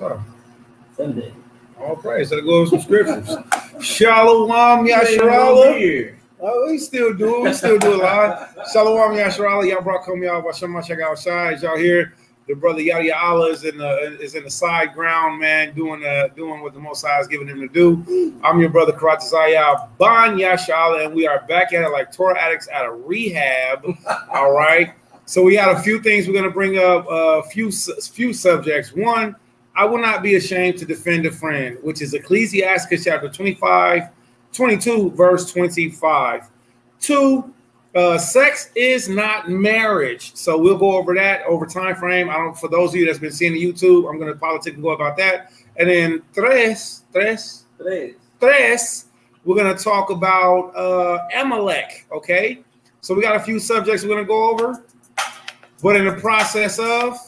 up? Sunday. All praise. Let's go over some scriptures. Shalom, Yasharallah. Oh, we still do it. We still do a lot. Shalom, Yasharallah. Y'all brought come y'all. Check outside. Y'all here. The brother Yahya Allah is in the side ground, man, doing what the Most High is giving him to do. I'm your brother Karatazaya Ban Yashala, and we are back at it like Torah addicts at a rehab. All right. So we got a few things we're gonna bring up. A few subjects. One, I will not be ashamed to defend a friend, which is Ecclesiastes chapter 22, verse 25. Two. Sex is not marriage, so we'll go over that over time frame. For those of you that's been seeing the YouTube, I'm going to politic and go about that. And then tres, we're going to talk about Amalek. Okay, so we got a few subjects we're going to go over, but in the process of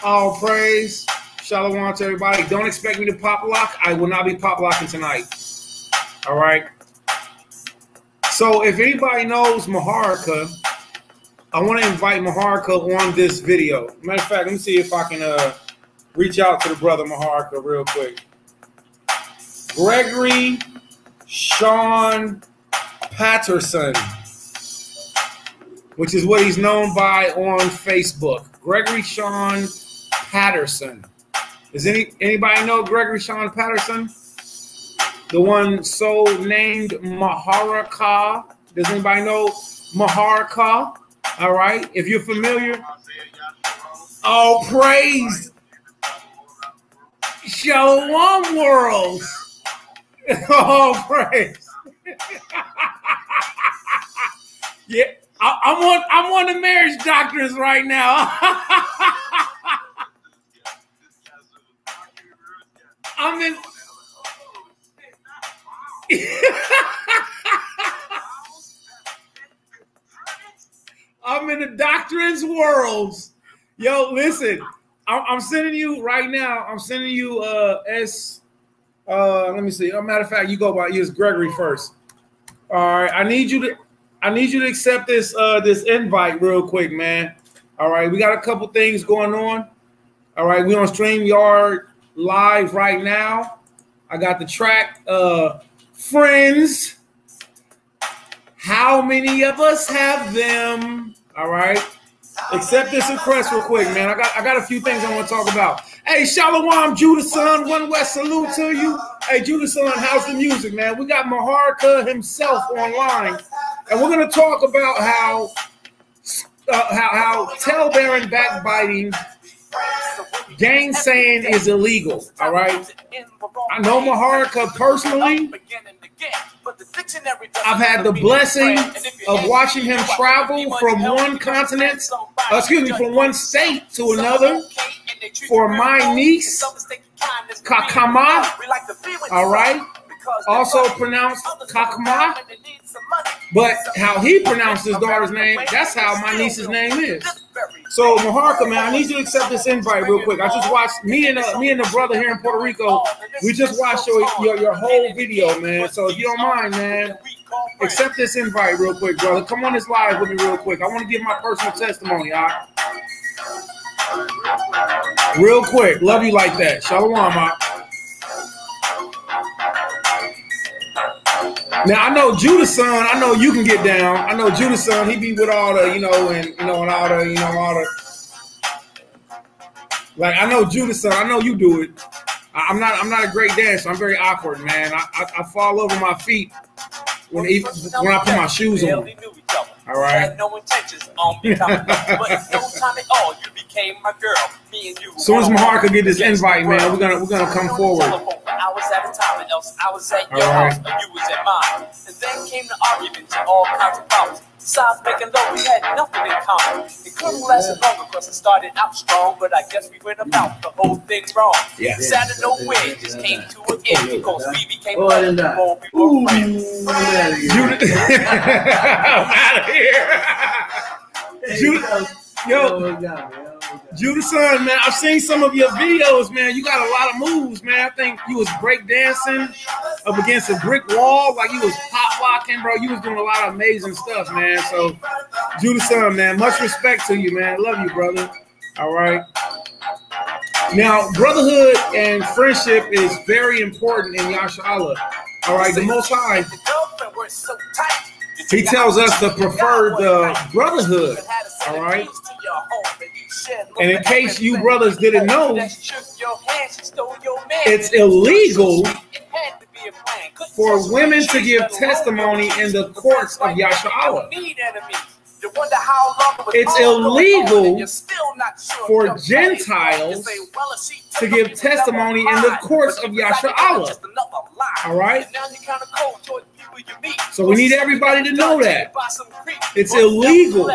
all praise, shalom to everybody. Don't expect me to pop lock. I will not be pop locking tonight. All right. So if anybody knows Maharachaa, I want to invite Maharachaa on this video. Matter of fact, let me see if I can reach out to the brother Maharachaa real quick. Gregory Sean Patterson, which is what he's known by on Facebook. Gregory Sean Patterson. Does anybody know Gregory Sean Patterson? The one so named Maharachaa. Does anybody know Maharachaa? All right. If you're familiar. Oh, praise. Shalom world. Oh, praise. Yeah. I'm on the marriage doctrines right now. I'm in. I'm in the doctrines worlds. Yo, listen, I'm sending you right now. I'm sending you let me see. As a matter of fact, you go by use Gregory first. All right, I need you to accept this this invite real quick, man. All right, we got a couple things going on. All right, we on StreamYard live right now. I got the track friends. How many of us have them? All right. Accept this request real quick, man. I got a few things I want to talk about. Hey, Shalom, Judah Son. One West salute to you. Hey, Judah Son, how's the music, man? We got Maharachaa himself online, and we're gonna talk about how tale-bearing, backbiting, gainsaying is illegal. All right. I know Maharachaa personally. I've had the blessing of watching him travel from one continent, from one state to another for my niece, Kakama, all right, also pronounced Kakama, but how he pronounced his daughter's name, that's how my niece's name is. So Maharachaa, man, I need you to accept this invite real quick. I just watched me and the brother here in Puerto Rico. We just watched your whole video, man. So if you don't mind, man, accept this invite real quick, brother. Come on this live with me real quick. I want to give my personal testimony, all right? Real quick. Love you like that. Shalom, man. Now I know Judah Son. I know you can get down. I know Judah Son. He be with all the, and all the. Like I know Judah Son. I know you do it. I'm not a great dancer. I'm very awkward, man. I fall over my feet when I put my shoes on. All right. No intentions on becoming, but no time at all. You became my girl. Me and you. As soon as Maharachaa get this invite, man, we're gonna come forward. I was at a time, and else I was at your house, and you was at mine. And then came the arguments and all kinds of problems. Besides making love, we had nothing in common. It couldn't last longer because it started out strong, but I guess we went about the whole thing wrong. Yeah. Sad and nowhere, it just came to an end because we became more people friends. I'm out of here. Judah Son, man, I've seen some of your videos, man. You got a lot of moves, man. I think you was break dancing up against a brick wall, like you was pop locking, bro. You was doing a lot of amazing stuff, man. So, Judah Son, man, much respect to you, man. Love you, brother. All right. Now, brotherhood and friendship is very important in Yasharallah. All right, the Most High, He tells us to prefer the brotherhood. All right. And in case you brothers didn't know, it's illegal for women to give testimony in the courts of Yasharallah. It's illegal for Gentiles to give testimony in the courts of Yasharallah. All right? So we need everybody to know that. It's illegal.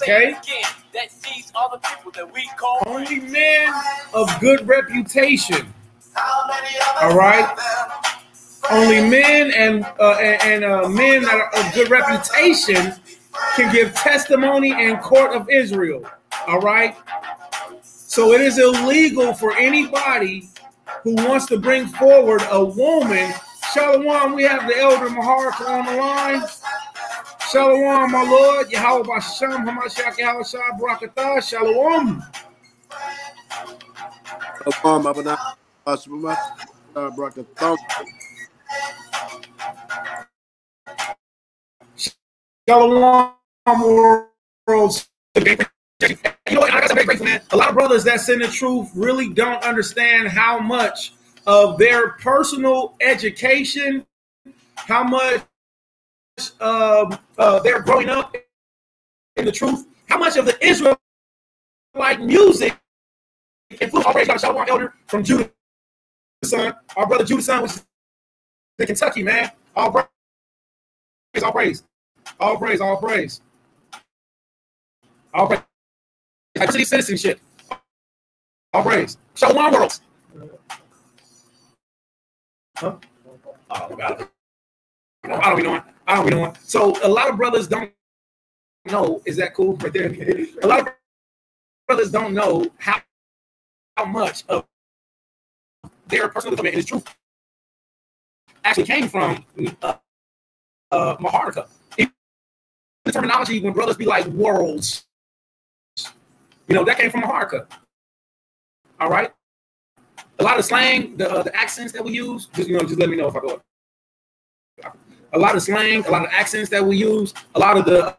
Okay? Only men of good reputation. All right? Only men and men that are of good reputation can give testimony in court of Israel. All right. So it is illegal for anybody who wants to bring forward a woman. Shalom, we have the elder MAHARACHAA on the line. Shalom, my Lord. Yahweh Basham, Hamashiach Yahushua, Barakatah. Shalom. Shalom, world. You know what? I got to be grateful, man. A lot of brothers that send the truth really don't understand how much of their personal education, how much they're growing up in the truth, how much of the Israelite music influence. Already got a Shalom elder from Judah, son. Our brother Judah, son, was in Kentucky, man. All praise, all praise. All praise, all praise. All praise. Diversity citizenship. All praise. Shalom world. Huh? Oh, God. I don't be knowing. I don't be knowing. So a lot of brothers don't know. Is that cool right there? A lot of brothers don't know how much of their personal development and truth actually came from MAHARACHAA. The terminology when brothers be like worlds, you know, that came from MAHARACHAA. All right. A lot of slang, the accents that we use, just let me know if I go. A lot of slang, a lot of accents that we use, a lot of the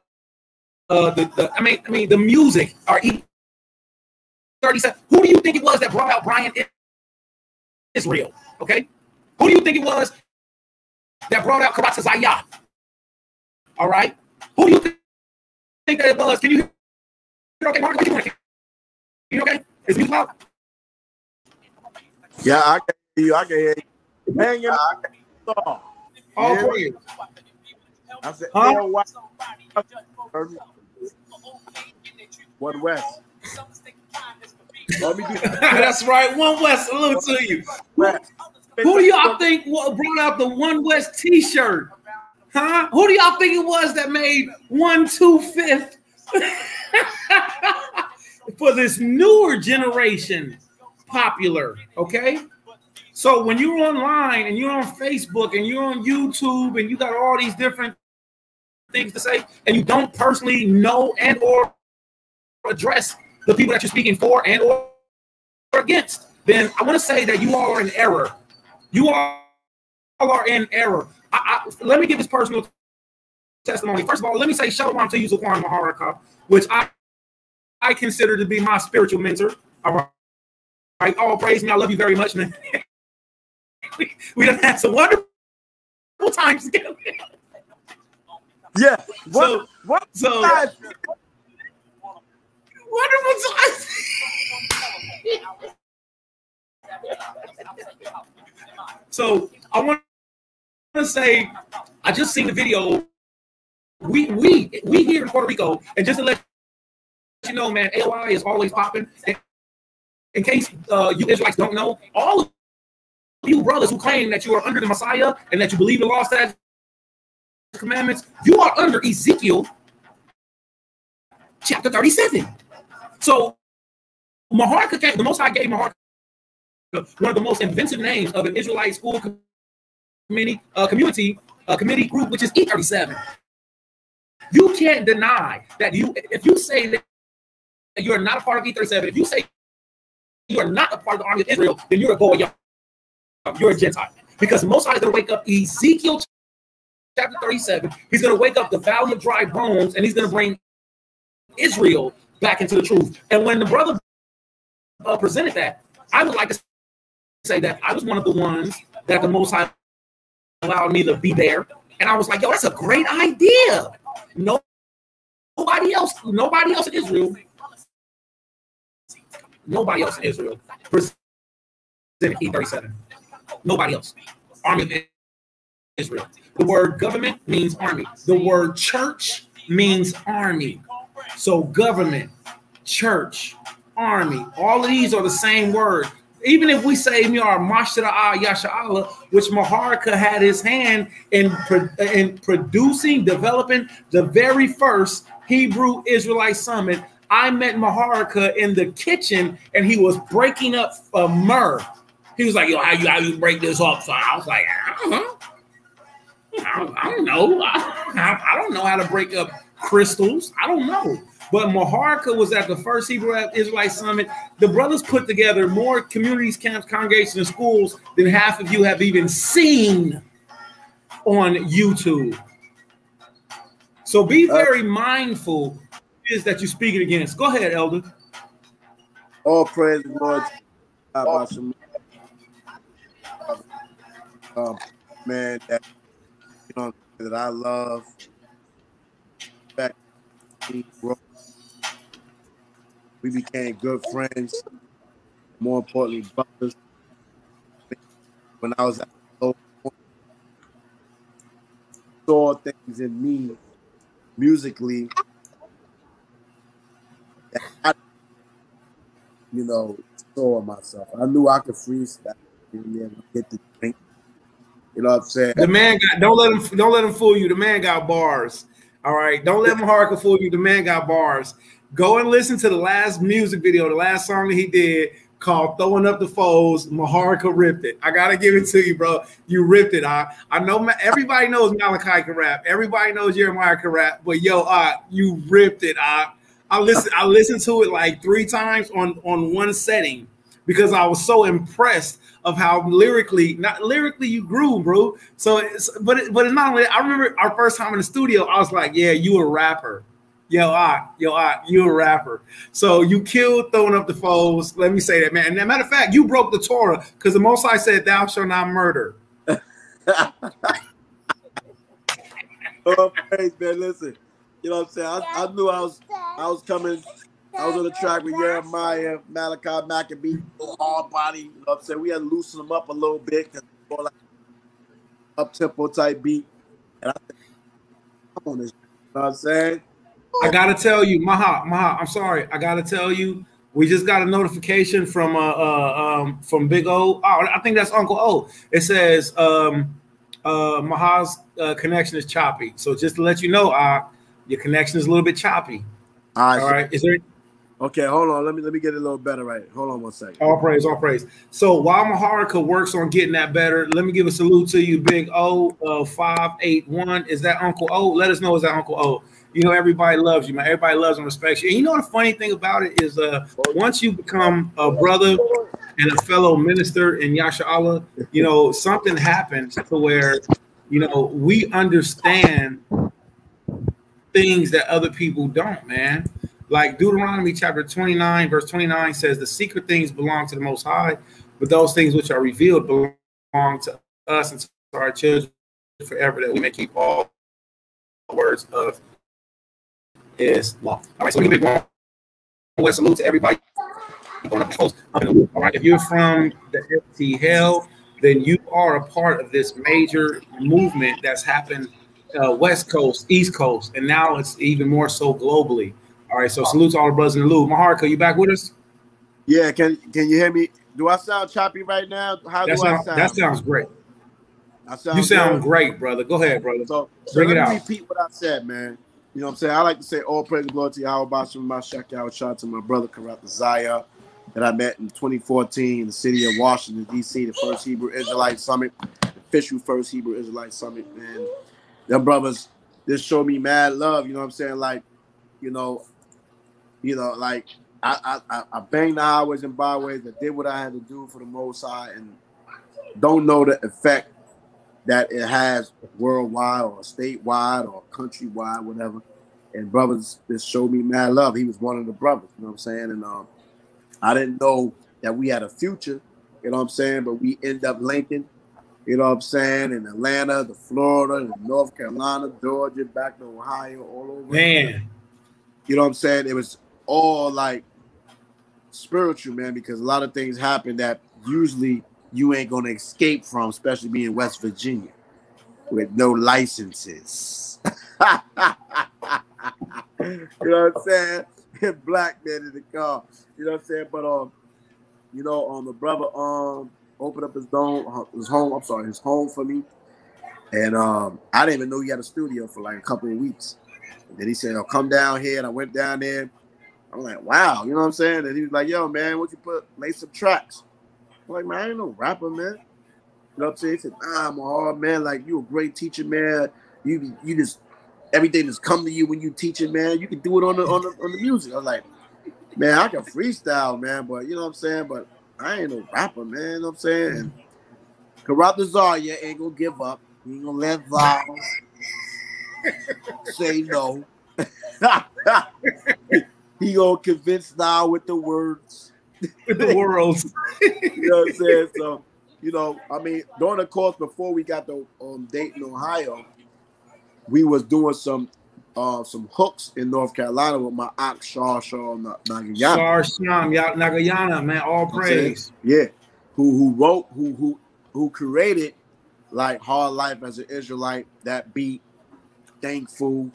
music are 37. Who do you think it was that brought out Brian Israel? Okay. Who do you think it was that brought out Karatza Zayah? All right. Who do you think that it was? Can you hear? Okay, Mark, what you doing? You okay? Is it loud? Yeah, I can hear you. I can hear you. Hang in. All praise. I said, huh? One West. That's right. One West. Salute to you. Who do y'all think brought out the One West T-shirt? Huh? Who do y'all think it was that made 1/2/5 for this newer generation popular? Okay. So when you're online and you're on Facebook and you're on YouTube and you got all these different things to say and you don't personally know and or address the people that you're speaking for and or against, then I want to say that you all are in error. You all are in error. Let me give this personal testimony. First of all, let me say shalom to you, Zaquan MAHARACHAA, which I consider to be my spiritual mentor. All right, all praise me. I love you very much, man. we done had some wonderful times together. Yeah. Wonderful times. So I want to say, I just seen the video. We here in Puerto Rico, and just to let you know, man, AOI is always popping. In case you Israelites don't know, all of you brothers who claim that you are under the Messiah and that you believe the law, statutes, commandments, you are under Ezekiel chapter 37. So MAHARACHAA, the Most High gave MAHARACHAA one of the most inventive names of an Israelite school committee group, which is E37. You can't deny that if you say that you're not a part of E37, if you say you are not a part of the army of Israel, then you're a boy, you're a Gentile. Because the Most High is going to wake up Ezekiel chapter 37. He's going to wake up the valley of dry bones, and he's going to bring Israel back into the truth. And when the brother presented that, I would like to say that I was one of the ones that the Most High allowed me to be there. And I was like, yo, that's a great idea. Nobody else in Israel, presented E37. Nobody else. Army of Israel. The word government means army. The word church means army. So government, church, army, all of these are the same word. Even if we say MAHARACHAA Yasha'Allah, which MAHARACHAA had his hand in producing, developing the very first Hebrew Israelite summit. I met MAHARACHAA in the kitchen, and he was breaking up myrrh. He was like, yo, how you break this up? So I was like, I don't know. I don't know. I don't know how to break up crystals. I don't know. But MAHARACHAA was at the first Hebrew Israelite Summit. The brothers put together more communities, camps, congregations, and schools than half of you have even seen on YouTube. So be very mindful is that you're speaking against. Go ahead, Elder. All praise the Lord. Man, that that I love. Back we became good friends. More importantly, brothers. When I was at the low point, saw things in me musically that I, saw myself. I knew I could freestyle and get the drink. You know what I'm saying? The man got don't let him fool you. The man got bars. All right. Don't let MAHARACHAA fool you. The man got bars. Go and listen to the last music video, the last song that he did called Throwing Up the Foes. MAHARACHAA ripped it. I gotta give it to you, bro. You ripped it. I know everybody knows Malachi can rap. Everybody knows Jeremiah can rap, but yo, you ripped it. I listened to it like 3 times on one setting because I was so impressed of how lyrically you grew, bro. So, but it's not only. I remember our first time in the studio. I was like, yeah, you a rapper. You a rapper. So you killed Throwing Up the Foes. Let me say that, man. And as a matter of fact, you broke the Torah because the Most High said, "Thou shalt not murder." Oh, praise, man. Listen, you know what I'm saying? I knew I was coming. I was on the track with Jeremiah, Malachi, Maccabee, hard body. You know what I'm saying? We had to loosen them up a little bit because more like up-tempo type beat. And I said, come on, this. You know what I'm saying? I gotta tell you, Maha, I'm sorry. I gotta tell you, we just got a notification from Big O. Oh, I think that's Uncle O. It says Maha's connection is choppy. So just to let you know, your connection is a little bit choppy. All right. Is there? Okay, hold on. Let me get it a little better. Right. Hold on one second. All praise, all praise. So while MAHARACHAA works on getting that better, let me give a salute to you, Big O 581. Is that Uncle O? Let us know. Is that Uncle O? You know, everybody loves you, man. Everybody loves and respects you. And you know the funny thing about it is once you become a brother and a fellow minister in Yasha'Allah, you know, something happens to where, you know, we understand things that other people don't, man. Like Deuteronomy chapter 29, verse 29 says, the secret things belong to the Most High, but those things which are revealed belong to us and to our children forever, that we may keep all words of His law. All right, so we give a big salute to everybody. All right, if you're from the empty hell, then you are a part of this major movement that's happened West Coast, East Coast, and now it's even more so globally. All right, so salute to all the brothers in the loop. MAHARACHAA, you back with us? Yeah, can you hear me? Do I sound choppy right now? How do I sound? That sounds great. You sound great, brother. Go ahead, brother. So bring it out. Let me repeat what I said, man. You know what I'm saying? I like to say all praise and glory to Yahweh, shout out to my brother Karat Zaya that I met in 2014 in the city of Washington, D.C., the first Hebrew Israelite Summit, the official first Hebrew Israelite Summit, man. Them brothers just showed me mad love, you know what I'm saying? Like, like I banged the highways and byways. I did what I had to do for the Most High, and don't know the effect that it has worldwide or statewide or countrywide, whatever. And brothers just showed me mad love. He was one of the brothers, you know what I'm saying? And I didn't know that we had a future, you know what I'm saying? But we end up linking, you know what I'm saying, in Atlanta, the Florida, and North Carolina, Georgia, back to Ohio, all over. Man. You know what I'm saying? It was all like spiritual, man, because a lot of things happen that usually you ain't gonna escape from, especially being West Virginia with no licenses. You know what I'm saying? Black man in the car. You know what I'm saying? But you know, the brother opened up his home for me. And I didn't even know he had a studio for like a couple of weeks. And then he said, "Oh, come down here." And I went down there. I'm like, wow, you know what I'm saying? And he was like, "Yo, man, what you lay some tracks?" I'm like, "Man, I ain't no rapper, man." You know what I'm saying? He said, "Nah, I'm a hard man. Like, you a great teacher, man. You just everything that's come to you when you teaching, man. You can do it on the music." I was like, "Man, I can freestyle, man, but you know what I'm saying? But I ain't no rapper, man. You know what I'm saying?" And Karate Zarya ain't gonna give up. He ain't gonna let Val say no. He gonna convince now with the words. With the world. You know what I'm saying? So, you know, I mean, during the course before we got to Dayton, Ohio, we was doing some hooks in North Carolina with my ox Shah Nagayana, man, all praise. Yeah. Who created like Hard Life as an Israelite, that beat, Thankful,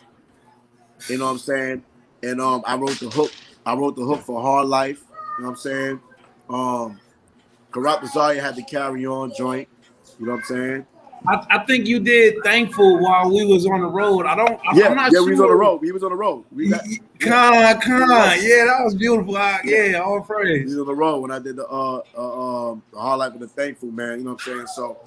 you know what I'm saying? And I wrote the hook for Hard Life, you know what I'm saying? Karate Zarya had the Carry On joint, you know what I'm saying? I think you did Thankful while we was on the road. I'm not sure. We was on the road. We was on the road. Yeah, that was beautiful. All praise. We was on the road when I did the Hard Life of the Thankful, man. You know what I'm saying? So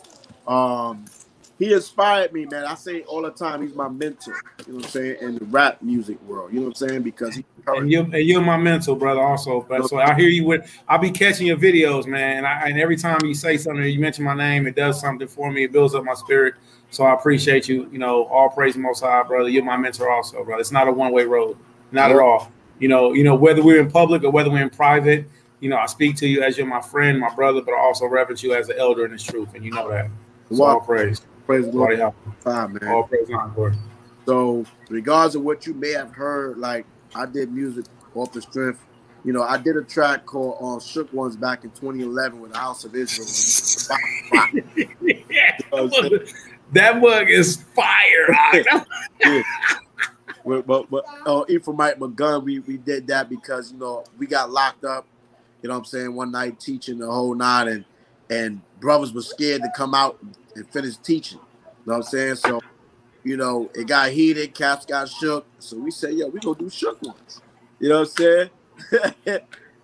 he inspired me, man. I say all the time, he's my mentor, you know what I'm saying, in the rap music world. You know what I'm saying? Because you're my mentor, brother, also. So I hear you I'll be catching your videos, man. And every time you say something, you mention my name, it does something for me. It builds up my spirit. So I appreciate you. You know, all praise the Most High, brother. You're my mentor also, brother. It's not a one-way road. Not at all. You know, whether we're in public or whether we're in private, you know, I speak to you as you're my friend, my brother, but I also reverence you as an elder in this truth, and you know that. So all praise. Praise the Lord. Man. All praise on Lord. So, regardless of what you may have heard, like I did music off the strength. You know, I did a track called Shook Ones back in 2011 with the House of Israel. That mug is fire. Yeah. But Ephraimite McGunn, we did that because, you know, we got locked up, you know what I'm saying, one night teaching the whole night, and brothers were scared to come out and finish teaching. You know what I'm saying? So, you know, it got heated, cats got shook. So we said, we gonna do Shook Ones. You know what I'm saying?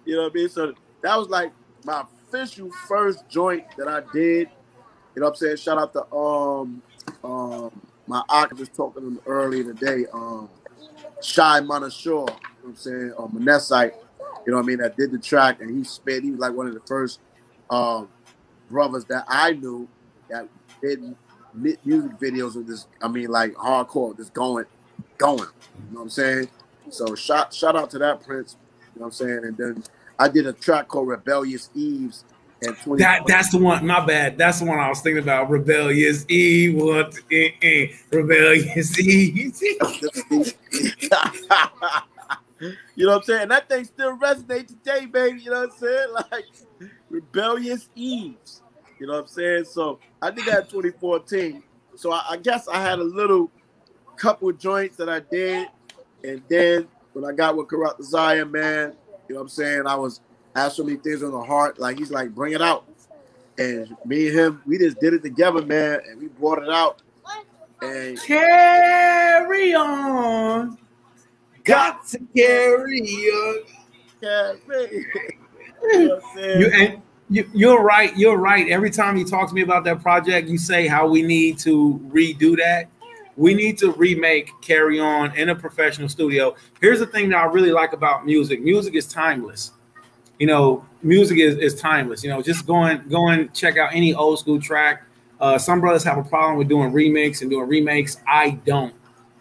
You know what I mean? So that was like my official first joint that I did. You know what I'm saying? Shout out to my archivist was talking to him earlier today, Shai Manashore, you know what I'm saying, Manessite, you know what I mean, that did the track, and he was like one of the first brothers that I knew that did music videos of this, I mean, like hardcore, just going, you know what I'm saying? So shout out to that Prince, you know what I'm saying? And then I did a track called Rebellious Eves. That's the one. My bad. That's the one I was thinking about. Rebellious Eve. Rebellious Eve. You know what I'm saying? That thing still resonates today, baby. You know what I'm saying? Like Rebellious Eves. You know what I'm saying? So I did that in 2014. So I guess I had a little couple of joints that I did, and then when I got with Karate Zarya, man, you know what I'm saying? I had so many things on the heart. Like, he's like, bring it out. And me and him, we just did it together, man. And we brought it out. And carry on. Got to carry on. Carry. You know what I'm saying? You're right. You're right. Every time you talk to me about that project, you say how we need to redo that. We need to remake Carry On in a professional studio. Here's the thing that I really like about music. Music is timeless. You know, music is timeless. You know, just going check out any old school track. Some brothers have a problem with doing remix and doing remakes. I don't.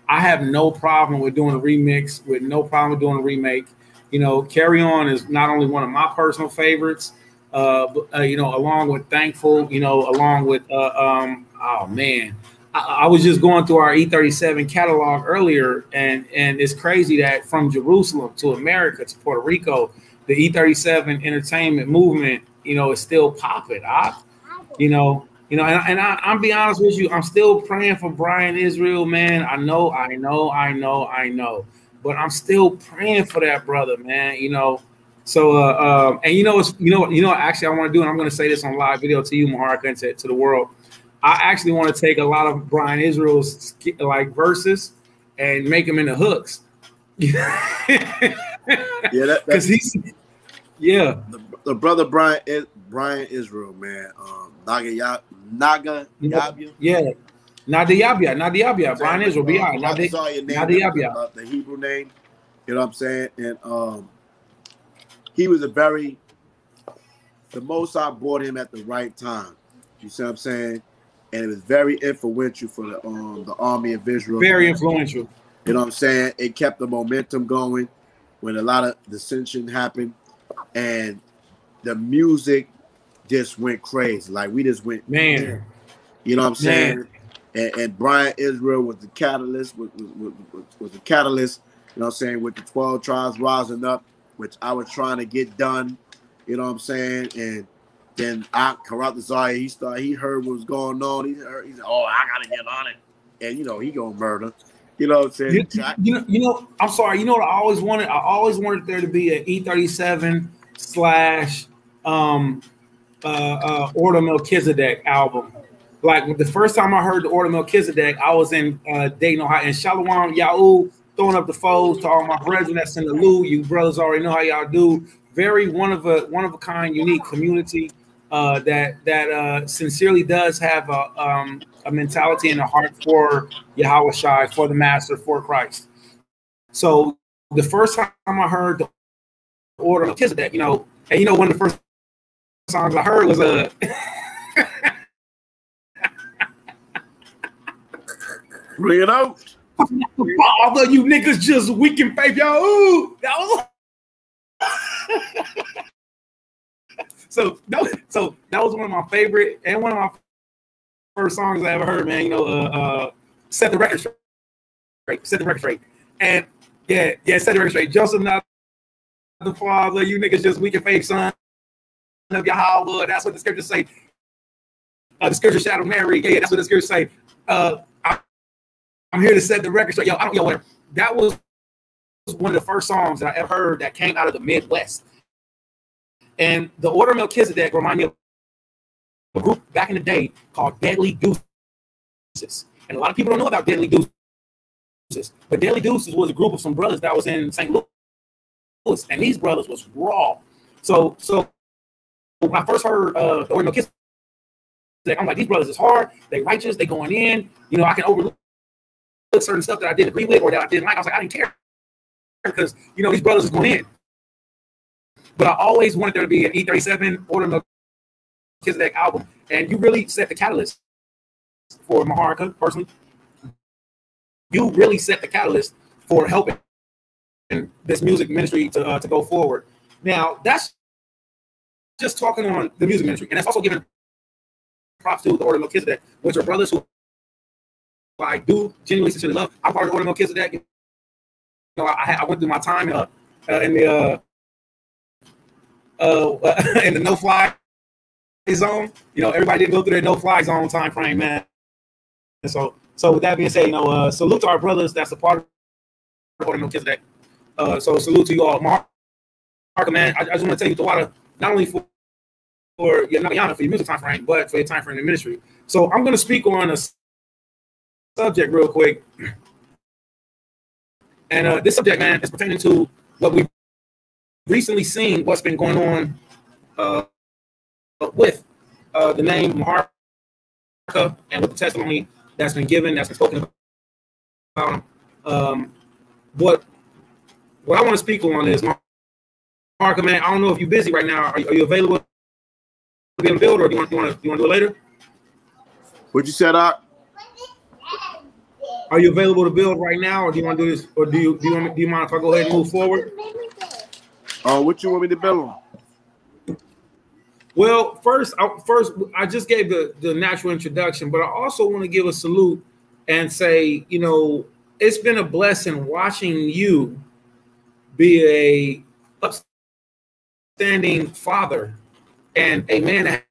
I have no problem with doing a remix, with no problem with doing a remake. You know, Carry On is not only one of my personal favorites, you know, along with Thankful, you know, along with, oh man, I was just going through our E37 catalog earlier, and it's crazy that from Jerusalem to America to Puerto Rico, the E37 entertainment movement, you know, is still popping. I'm be honest with you, I'm still praying for Brian Israel, man. I know, but I'm still praying for that brother, man. You know, so and actually, I want to do, and I'm going to say this on live video to you, Maharacha, and to the world. I actually want to take a lot of Brian Israel's like verses and make them into hooks. Yeah, because he's the brother Brian Israel, man. Naga Yabya. Yeah. Nadiyabia. Brian Israel. Nadiyabia. The Hebrew name. You know what I'm saying? And he was the Most High brought him at the right time. You see what I'm saying? And it was very influential for the army of Israel. Very influential. You know what I'm saying? It kept the momentum going when a lot of dissension happened, and the music just went crazy. Like we just went, man. You know what I'm saying? And Brian Israel was the catalyst. Was the catalyst. You know what I'm saying? With the 12 tribes rising up, which I was trying to get done. You know what I'm saying? And then Karat Zaya, he heard what was going on. He said, oh, I gotta get on it. And you know, he gonna murder. You know what I'm saying? You know, I'm sorry, you know what I always wanted? I always wanted there to be an E37 / Order Melchizedek album. Like the first time I heard the Order Melchizedek, I was in Dayton, Ohio, and Shalom Yahoo, throwing up the foes to all my brethren that's in the Lou. You brothers already know how y'all do. Very one of a kind, unique community that sincerely does have a mentality and a heart for Yahweh Shai, for the Master, for Christ. So the first time I heard the Order of Melchizedek, you know, and you know, one of the first songs I heard was Bring it out. Although you niggas just weak in faith, y'all. Ooh, that was so that was one of my favorite and one of my first songs I ever heard, man. You know, set the record straight. Set the record straight. And yeah, set the record straight. Joseph, not the father, you niggas just weak in faith, son of Yahweh. That's what the scriptures say. The scripture shadow Mary. Yeah, that's what the scriptures say. I'm here to set the record straight. Whatever. That was one of the first songs that I ever heard that came out of the Midwest. And the Order of Melchizedek reminded me of a group back in the day called Deadly Deuces. And a lot of people don't know about Deadly Deuces. But Deadly Deuces was a group of some brothers that was in St. Louis. And these brothers was raw. So when I first heard the Order of Melchizedek, I'm like, these brothers is hard. They righteous. They going in. You know, I can overlook certain stuff that I didn't agree with or that I didn't like. I was like, I didn't care because, you know, these brothers is going in. But I always wanted there to be an E37 Order of Melchizedek album. And you really set the catalyst for Maharacha, personally. You really set the catalyst for helping this music ministry to go forward. Now, that's just talking on the music ministry. And that's also giving props to the Order of Melchizedek, which are brothers who I do genuinely sincerely love. I'm part of the Order of Melchizedek. You know, I went through my time in the no-fly zone. You know, everybody didn't go through that no-fly zone time frame, man. And so with that being said, you know, salute to our brothers that's a part of the Order of Melchizedek. So salute to you all. Maharacha, man, I just want to tell you the water, not only for your music time frame, but for your time frame in ministry. So I'm going to speak on a subject real quick. And this subject, man, is pertaining to what we've recently seen, what's been going on with the name Maharacha and with the testimony that's been given, that's been spoken what I want to speak on is Maharachaa, man. I don't know if you're busy right now. Are you available to be in the build, or do you want to do it later? What you said, Doc? Are you available to build right now, or do you want to do this, or do you mind if I go ahead and move forward? What you want me to build on? Well, first, I just gave the natural introduction, but I also want to give a salute and say, you know, it's been a blessing watching you be a upstanding father and a man that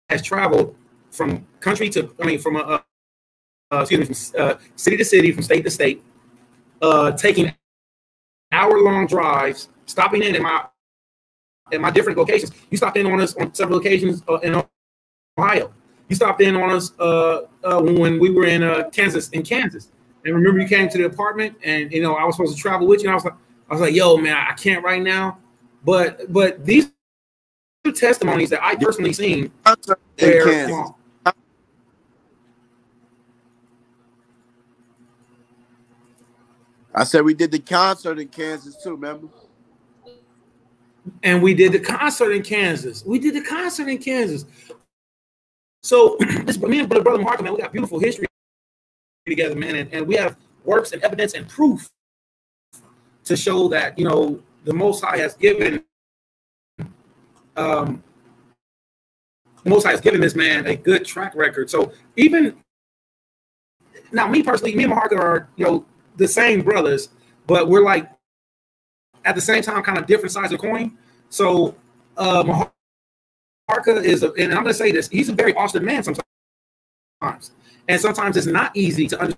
has traveled from country to, from city to city, from state to state, taking hour-long drives, stopping in at my different locations. You stopped in on us on several occasions in Ohio. You stopped in on us when we were in Kansas. And remember, you came to the apartment, and you know I was supposed to travel with you. And I was like, yo, man, I can't right now. But these are testimonies that I personally seen. Where, I said we did the concert in Kansas too, remember? And we did the concert in Kansas. So me and brother Maharachaa, man, we got beautiful history together, man, and we have works and evidence and proof to show that, you know, the Most High has given this man a good track record. So even now, me personally, me and Maharachaa are, you know, the same brothers, but we're like at the same time kind of different sides of the coin. So Maharachaa is, and I'm going to say this, he's a very awesome man sometimes. And sometimes it's not easy to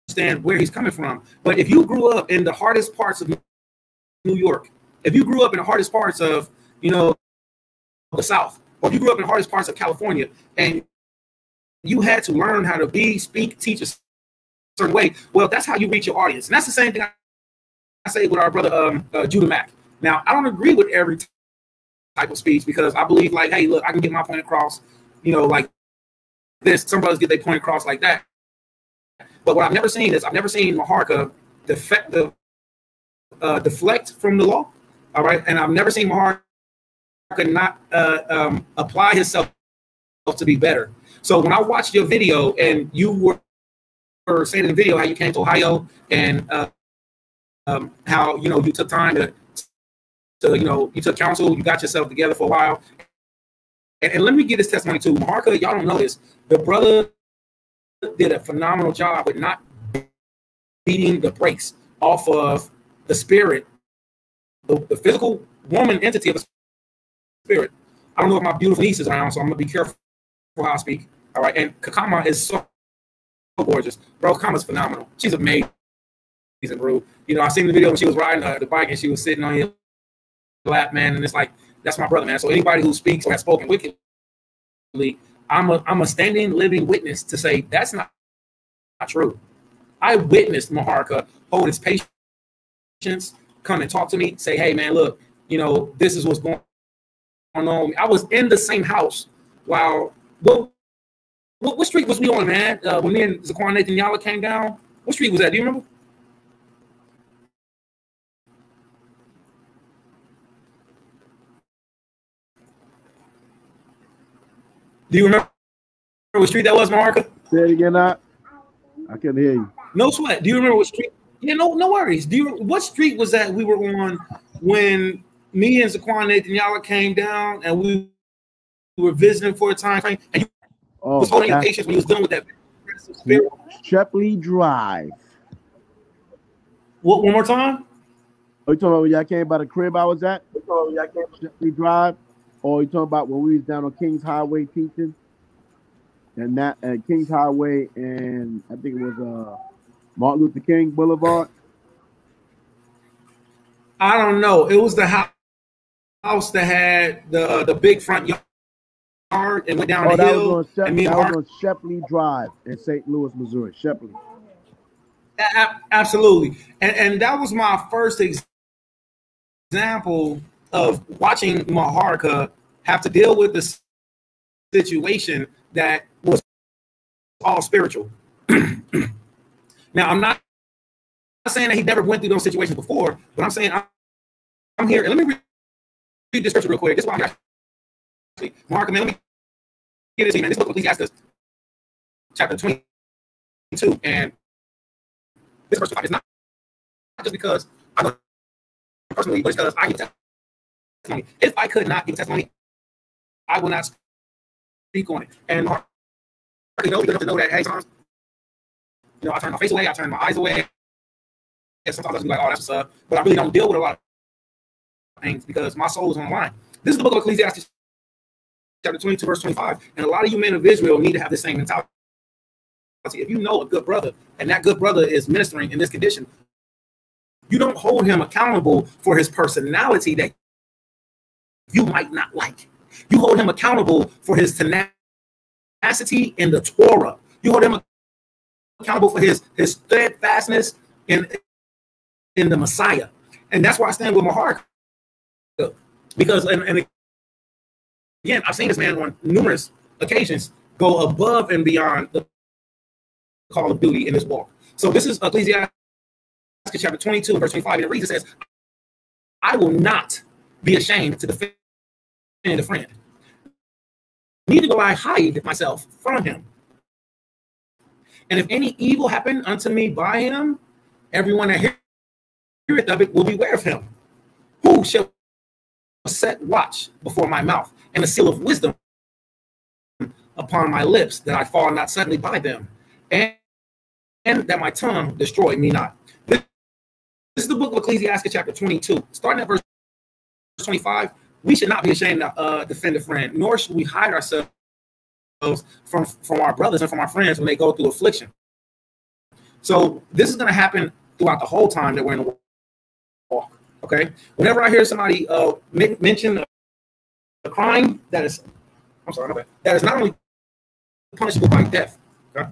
understand where he's coming from. But if you grew up in the hardest parts of New York, if you grew up in the hardest parts of, you know, the South, or if you grew up in the hardest parts of California, and you had to learn how to speak, teach a certain way, well, that's how you reach your audience. And that's the same thing I say with our brother Judah Mack. Now, I don't agree with every type of speech, because I believe, like, hey, look, I can get my point across, you know, like this. Some brothers get their point across like that. But what I've never seen is Maharachaa deflect from the law. All right. And I've never seen Maharachaa not apply himself to be better. So when I watched your video, and you were saying in the video how you came to Ohio, and how, you know, you took time to you know, you took counsel, you got yourself together for a while. And let me give this testimony too. Maharachaa, y'all don't know this. The brother did a phenomenal job with not beating the brakes off of the spirit, the physical woman entity of the spirit. I don't know if my beautiful niece is around, so I'm going to be careful how I speak. All right. And Kakama is so gorgeous. Bro, Kakama's phenomenal. She's amazing, bro. You know, I seen the video when she was riding the bike, and she was sitting on your lap, man, and it's like, that's my brother, man. So anybody who speaks or has spoken wickedly, I'm a standing, living witness to say that's not true. I witnessed Maharachaa hold his patience, come and talk to me, say, hey, man, look, you know, this is what's going on. I was in the same house while, what street was we on, man? When me and Zaquan Nathan Yala came down, what street was that? Do you remember? Do you remember what street that was, Maharachaa? Say it again, I couldn't hear you. No sweat. Do you remember what street? Yeah, no worries. What street was that we were on when me and Zaquan Nathan Yala came down, and we were visiting for a time frame, and you was holding your patience when you was dealing with that spirit? Shepley Drive. What? One more time? Are you talking about when y'all came by the crib I was at? Shepley Drive? Or you talking about when we was down on Kings Highway teaching, and that at Kings Highway, and I think it was Martin Luther King Boulevard? I don't know. It was the house that had the big front yard and went down the hill. That was on Shepley Drive in St. Louis, Missouri. Shepley. Absolutely, and that was my first example of watching Maharachaa have to deal with the situation that was all spiritual. Now, I'm not saying that he never went through those situations before, but I'm saying I'm here. And let me read this scripture real quick. This is why I'm actually, Mark, man, let me get this, man. This book of Ecclesiastes, chapter 22, and this verse 5 is not just because I know personally, but it's because I give testimony. If I could not give testimony, I will not speak on it. And Mark, you know that, hey, sometimes, you know, I turn my face away, I turn my eyes away. And sometimes I'll be like, oh, that's what's up. But I really don't deal with a lot of things because my soul is on the line. This is the book of Ecclesiastes, chapter 22, verse 25. And a lot of you men of Israel need to have the same mentality. If you know a good brother, and that good brother is ministering in this condition, you don't hold him accountable for his personality that you might not like. You hold him accountable for his tenacity in the Torah. You hold him accountable for his steadfastness in the Messiah. And that's why I stand with MAHARACHAA. Because, and again, I've seen this man on numerous occasions go above and beyond the call of duty in this walk. So this is Ecclesiastes chapter 22, verse 25. And it reads, it says, I will not be ashamed to defend a friend. Neither will I hide myself from him. And if any evil happen unto me by him, everyone that heareth of it will beware of him. Who shall set watch before my mouth, and a seal of wisdom upon my lips, that I fall not suddenly by them, and that my tongue destroy me not. This is the book of Ecclesiastes chapter 22. Starting at verse 25, we should not be ashamed to defend a friend, nor should we hide ourselves from our brothers and from our friends when they go through affliction. So this is going to happen throughout the whole time that we're in the walk. Okay. Whenever I hear somebody mention a crime that is, I'm sorry, that is not only punishable by death. Okay.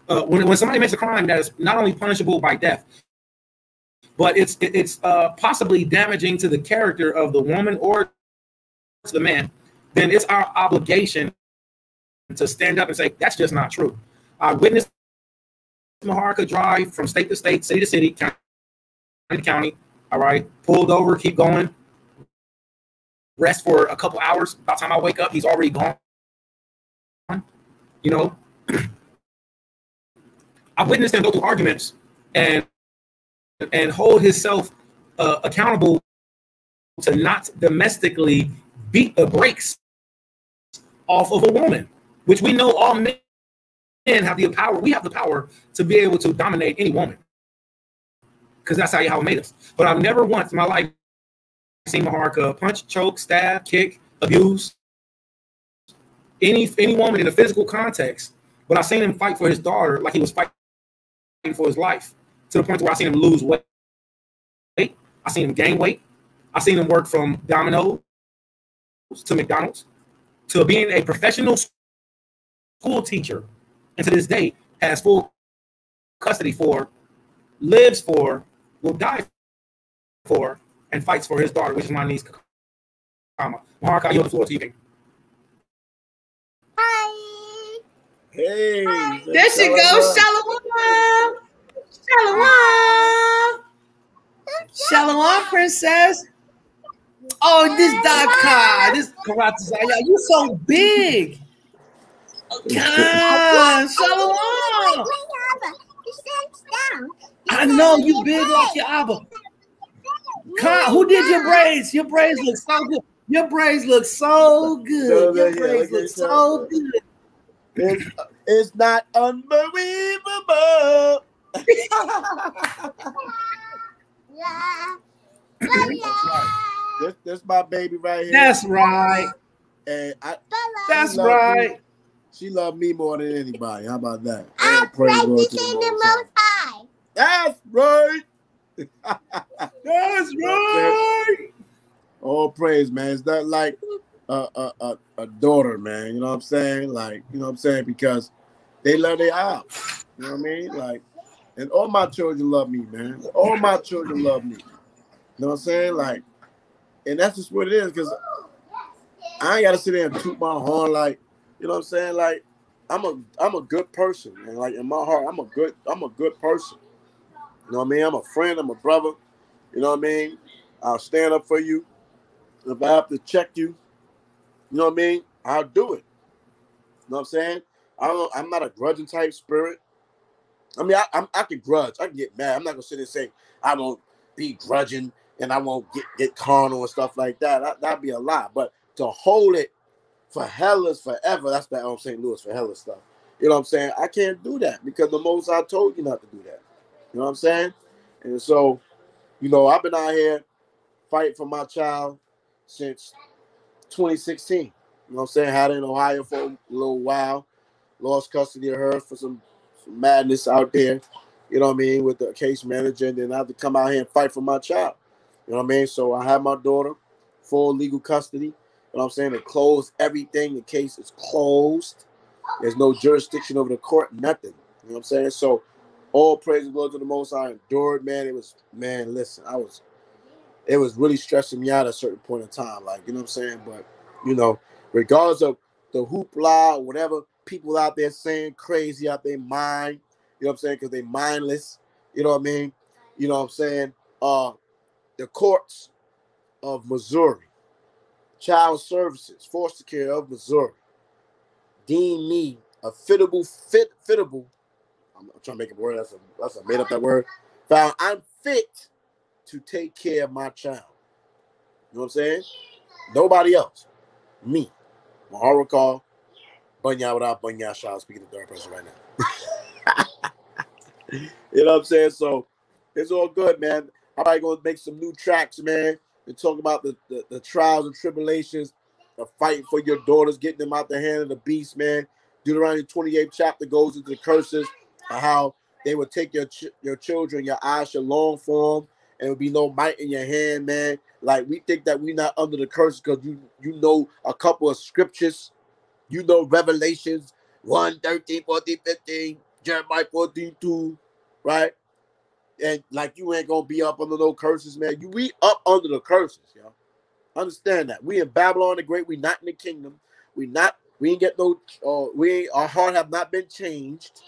When somebody makes a crime that is not only punishable by death, but it's possibly damaging to the character of the woman or to the man, then it's our obligation to stand up and say, that's just not true. I witnessed MAHARACHAA drive from state to state, city to city, county to county. All right, pulled over, keep going, rest for a couple hours. By the time I wake up, he's already gone. You know, I witnessed him go through arguments and hold himself accountable to not domestically beat the brakes off of a woman, which we know all men have the power. We have the power to be able to dominate any woman because that's how Yahweh made us. But I've never once in my life seen MAHARACHAA punch, choke, stab, kick, abuse any woman in a physical context. But I've seen him fight for his daughter like he was fighting for his life, to the point where I seen him lose weight. I seen him gain weight. I seen him work from Domino's to McDonald's to being a professional school teacher, and to this day has full custody for, lives for, will die for, and fights for his daughter, which is my niece, Kama. MAHARACHAA, I yield the floor to you. Hi. Hey. There she goes. Shalom. Shalom. Shalom, princess. Oh, this Daka, this Karatazaya, you so big. God, shalom. I know you big like your Abba. Who did your braids? Your braids look so good. Your braids look so good. Your braids look so good. It's not unbelievable. This my baby right here. That's right. And that's right. She loved me more than anybody. How about that? I praise the Most High. That's right. That's right. All praise, man. It's not like a daughter, man. You know what I'm saying? Like, you know what I'm saying? Because they love their house. You know what I mean? Like, and all my children love me, man. All my children love me. You know what I'm saying? Like, and that's just what it is, because I ain't got to sit there and toot my horn like, you know what I'm saying? Like, I'm a good person, man. Like in my heart, I'm a good person. You know what I mean? I'm a friend, I'm a brother. You know what I mean? I'll stand up for you. If I have to check you, you know what I mean? I'll do it. You know what I'm saying? I'm not a grudging type spirit. I mean, I can grudge. I can get mad. I'm not gonna sit and say I won't be grudging and I won't get carnal and stuff like that. That'd be a lie. But to hold it for hell is forever. That's that St. Louis for hell is stuff. You know what I'm saying? I can't do that because the Most High told you not to do that. You know what I'm saying? And so, you know, I've been out here fighting for my child since 2016. You know what I'm saying? Had her in Ohio for a little while. Lost custody of her for some madness out there. You know what I mean? With the case manager. And then I have to come out here and fight for my child. You know what I mean? So I have my daughter, full legal custody. You know what I'm saying? They closed everything. The case is closed. There's no jurisdiction over the court, nothing. You know what I'm saying? So all praise and glory to the Most High. I endured, man. It was, man, listen, it was really stressing me out at a certain point in time. Like, you know what I'm saying? But, you know, regardless of the hoopla or whatever people out there saying crazy out their mind, you know what I'm saying? Because they mindless, you know what I mean? You know what I'm saying? The courts of Missouri, Child Services, Foster Care of Missouri, deemed me a fittable, I'm trying to make a word, that's a made up that word, found I'm fit to take care of my child. You know what I'm saying? Nobody else. Me. MAHARACHAA, Bunya without Bunya Shah, speaking the third person right now. You know what I'm saying? So it's all good, man. I'm probably gonna make some new tracks, man, and talk about the trials and tribulations of fighting for your daughters, getting them out the hand of the beast, man. Deuteronomy 28th chapter goes into the curses of how they would take your children, your eyes shall long for them, and there would be no might in your hand, man. Like, we think that we're not under the curse because you know a couple of scriptures, you know Revelations 1, 13, 14, 15, Jeremiah 14:2, right? And like, you ain't gonna be up under no curses, man. We up under the curses, y'all. Understand that. We in Babylon the Great. We not in the kingdom. We ain't get no. Our heart have not been changed,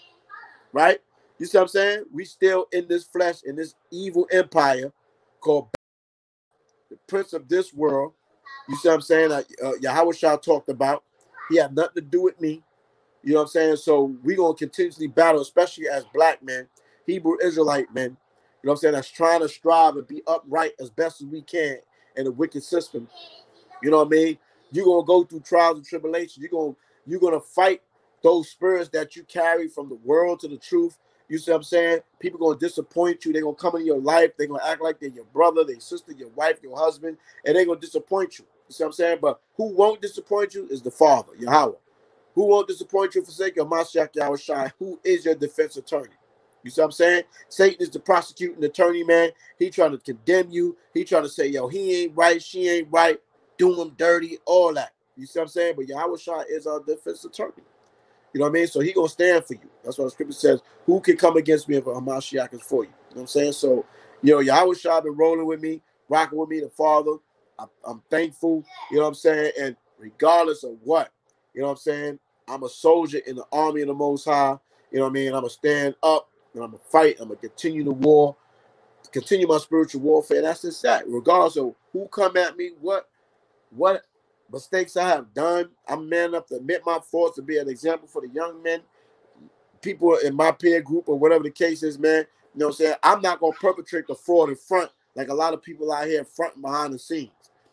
right? You see what I'm saying? We still in this flesh, in this evil empire called the prince of this world. You see what I'm saying? Yahweh Shah talked about. He had nothing to do with me. You know what I'm saying? So we gonna continuously battle, especially as black men, Hebrew Israelite men. You know what I'm saying? That's trying to strive and be upright as best as we can in a wicked system. You know what I mean? You're gonna go through trials and tribulations. You're gonna fight those spirits that you carry from the world to the truth. You see what I'm saying? People gonna disappoint you. They're gonna come into your life. They're gonna act like they're your brother, their sister, your wife, your husband, and they're gonna disappoint you. You see what I'm saying? But who won't disappoint you is the Father, Yahweh. Who won't disappoint you for sake of Mashiach Yahweh Shai, who is your defense attorney. You see what I'm saying? Satan is the prosecuting attorney, man. He trying to condemn you. He trying to say, yo, he ain't right, she ain't right, do him dirty, all that. You see what I'm saying? But Yahweh Shai is our defense attorney. You know what I mean? So he gonna stand for you. That's what the scripture says. Who can come against me if Hamashiach is for you? You know what I'm saying? So, Yahweh Shai been rolling with me, rocking with me, the Father. I'm thankful, you know what I'm saying? And regardless of what, you know what I'm saying? I'm a soldier in the army of the Most High. You know what I mean? I'm going to stand up and I'm going to fight. I'm going to continue the war, continue my spiritual warfare. That's just that. Regardless of who come at me, what mistakes I have done, I'm man enough to admit my faults, to be an example for the young men, people in my peer group or whatever the case is, man. You know what I'm saying? I'm not going to perpetrate the fraud in front like a lot of people out here front and behind the scenes.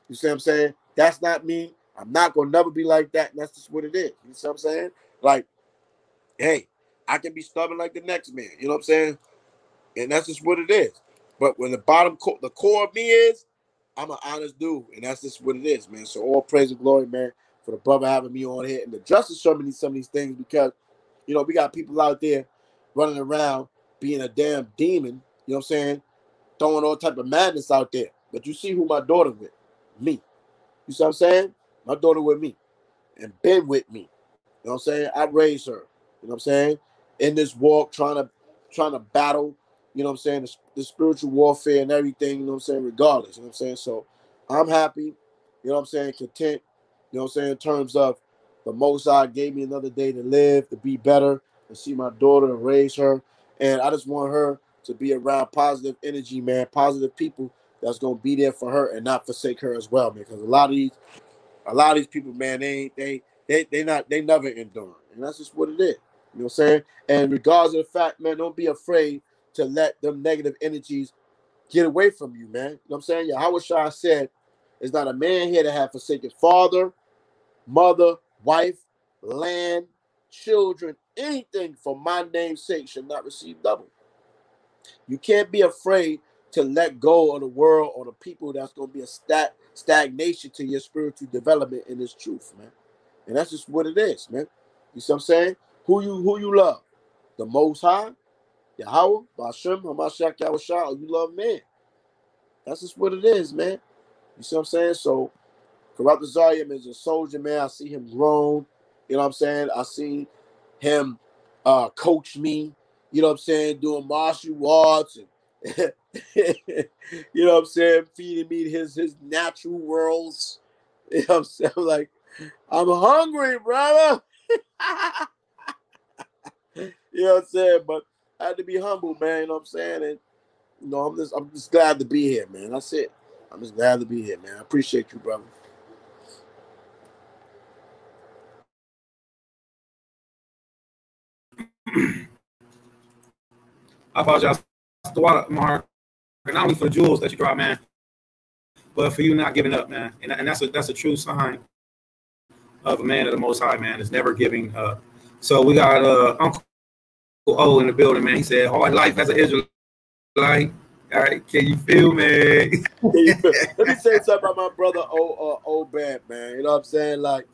You see what I'm saying? That's not me. I'm not going to never be like that. And that's just what it is. You see what I'm saying? Like, hey, I can be stubborn like the next man. You know what I'm saying? And that's just what it is. But when the core of me is, I'm an honest dude. And that's just what it is, man. So all praise and glory, man, for the brother having me on here. And the justice showing me some of these things because, we got people out there running around being a damn demon. You know what I'm saying? Throwing all type of madness out there. But you see who my daughter with? Me. You see what I'm saying? My daughter with me. And been with me. You know what I'm saying? I raised her. You know what I'm saying? In this walk, trying to battle, you know what I'm saying, the spiritual warfare and everything, you know what I'm saying, regardless. You know what I'm saying? So I'm happy, you know what I'm saying, content, you know what I'm saying, in terms of The Most High gave me another day to live, to be better, to see my daughter, to raise her. And I just want her to be around positive energy, man, positive people that's going to be there for her and not forsake her as well, man. Because a lot of these people, man, they never endure. And that's just what it is. You know what I'm saying? And regardless of the fact, man, don't be afraid to let them negative energies get away from you, man. You know what I'm saying? Yahawashi said, there's not a man here that have forsaken father, mother, wife, land, children, anything for my name's sake shall not receive double. You can't be afraid to let go of the world or the people that's going to be a stagnation to your spiritual development in this truth, man. And that's just what it is, man. You see what I'm saying? Who you love? The Most High, Yahweh, Bashem, Hamashiach, Yahushua, or you love man. That's just what it is, man. You see what I'm saying? So, Corrupt Zariam is a soldier, man. I see him grown. You know what I'm saying? I see him coach me, you know what I'm saying, doing martial arts and you know what I'm saying, feeding me his natural worlds. You know what I'm saying? I'm like, I'm hungry, brother. You know what I'm saying? But I had to be humble, man. You know what I'm saying? And you know, I'm just glad to be here, man. That's it. I'm just glad to be here, man. I appreciate you, brother. I apologize, Mark, not only for the jewels that you drop, man, but for you not giving up, man. And that's a true sign of a man of the Most High, man. Is never giving up. So we got Uncle O in the building, man. He said, hard life as an Israelite. All right, can you feel me? Let me say something about my brother Obed, man. You know what I'm saying? Like,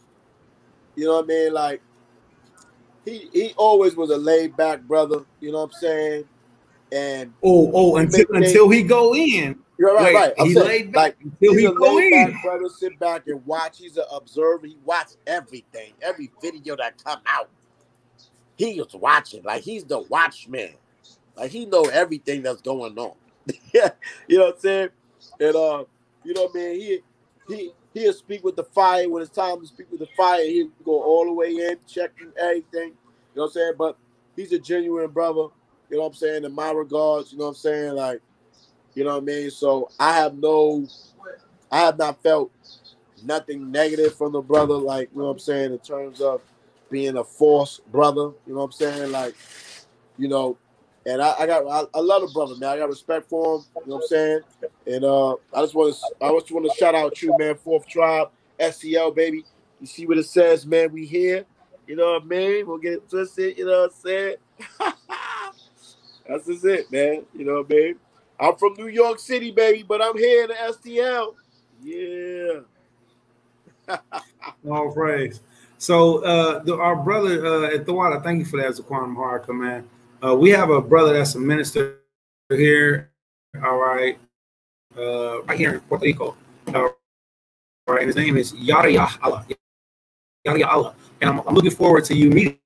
you know what I mean? Like, he always was a laid back brother. You know what I'm saying? And until he go in. You're right. He laid back until he go in. Brother, sit back and watch. He's an observer. He watched everything, every video that come out. He was watching, like he's the watchman. Like he know everything that's going on. Yeah, you know what I'm saying? And you know what I mean? He'll speak with the fire when it's time to speak with the fire. He'll go all the way in, checking everything. You know what I'm saying? But he's a genuine brother. You know what I'm saying? In my regards, you know what I'm saying? Like, you know what I mean? So I have not felt nothing negative from the brother, like, you know what I'm saying, in terms of being a false brother, you know what I'm saying? Like, you know, and I love the brother, man. I got respect for him, you know what I'm saying? And I just want to shout out you, man, Fourth Tribe, SCL, baby. You see what it says, man, we here. You know what I mean? We'll get it twisted, you know what I'm saying? That's just it, man. You know what I mean? I'm from New York City, baby, but I'm here in the STL. Yeah. All praise. So our brother at Thawada, thank you for that, Zaquan Maharaka, man. We have a brother that's a minister here, all right, right here in Puerto Rico. All right, and his name is Yada Allah. Yada Allah. And I'm looking forward to you meeting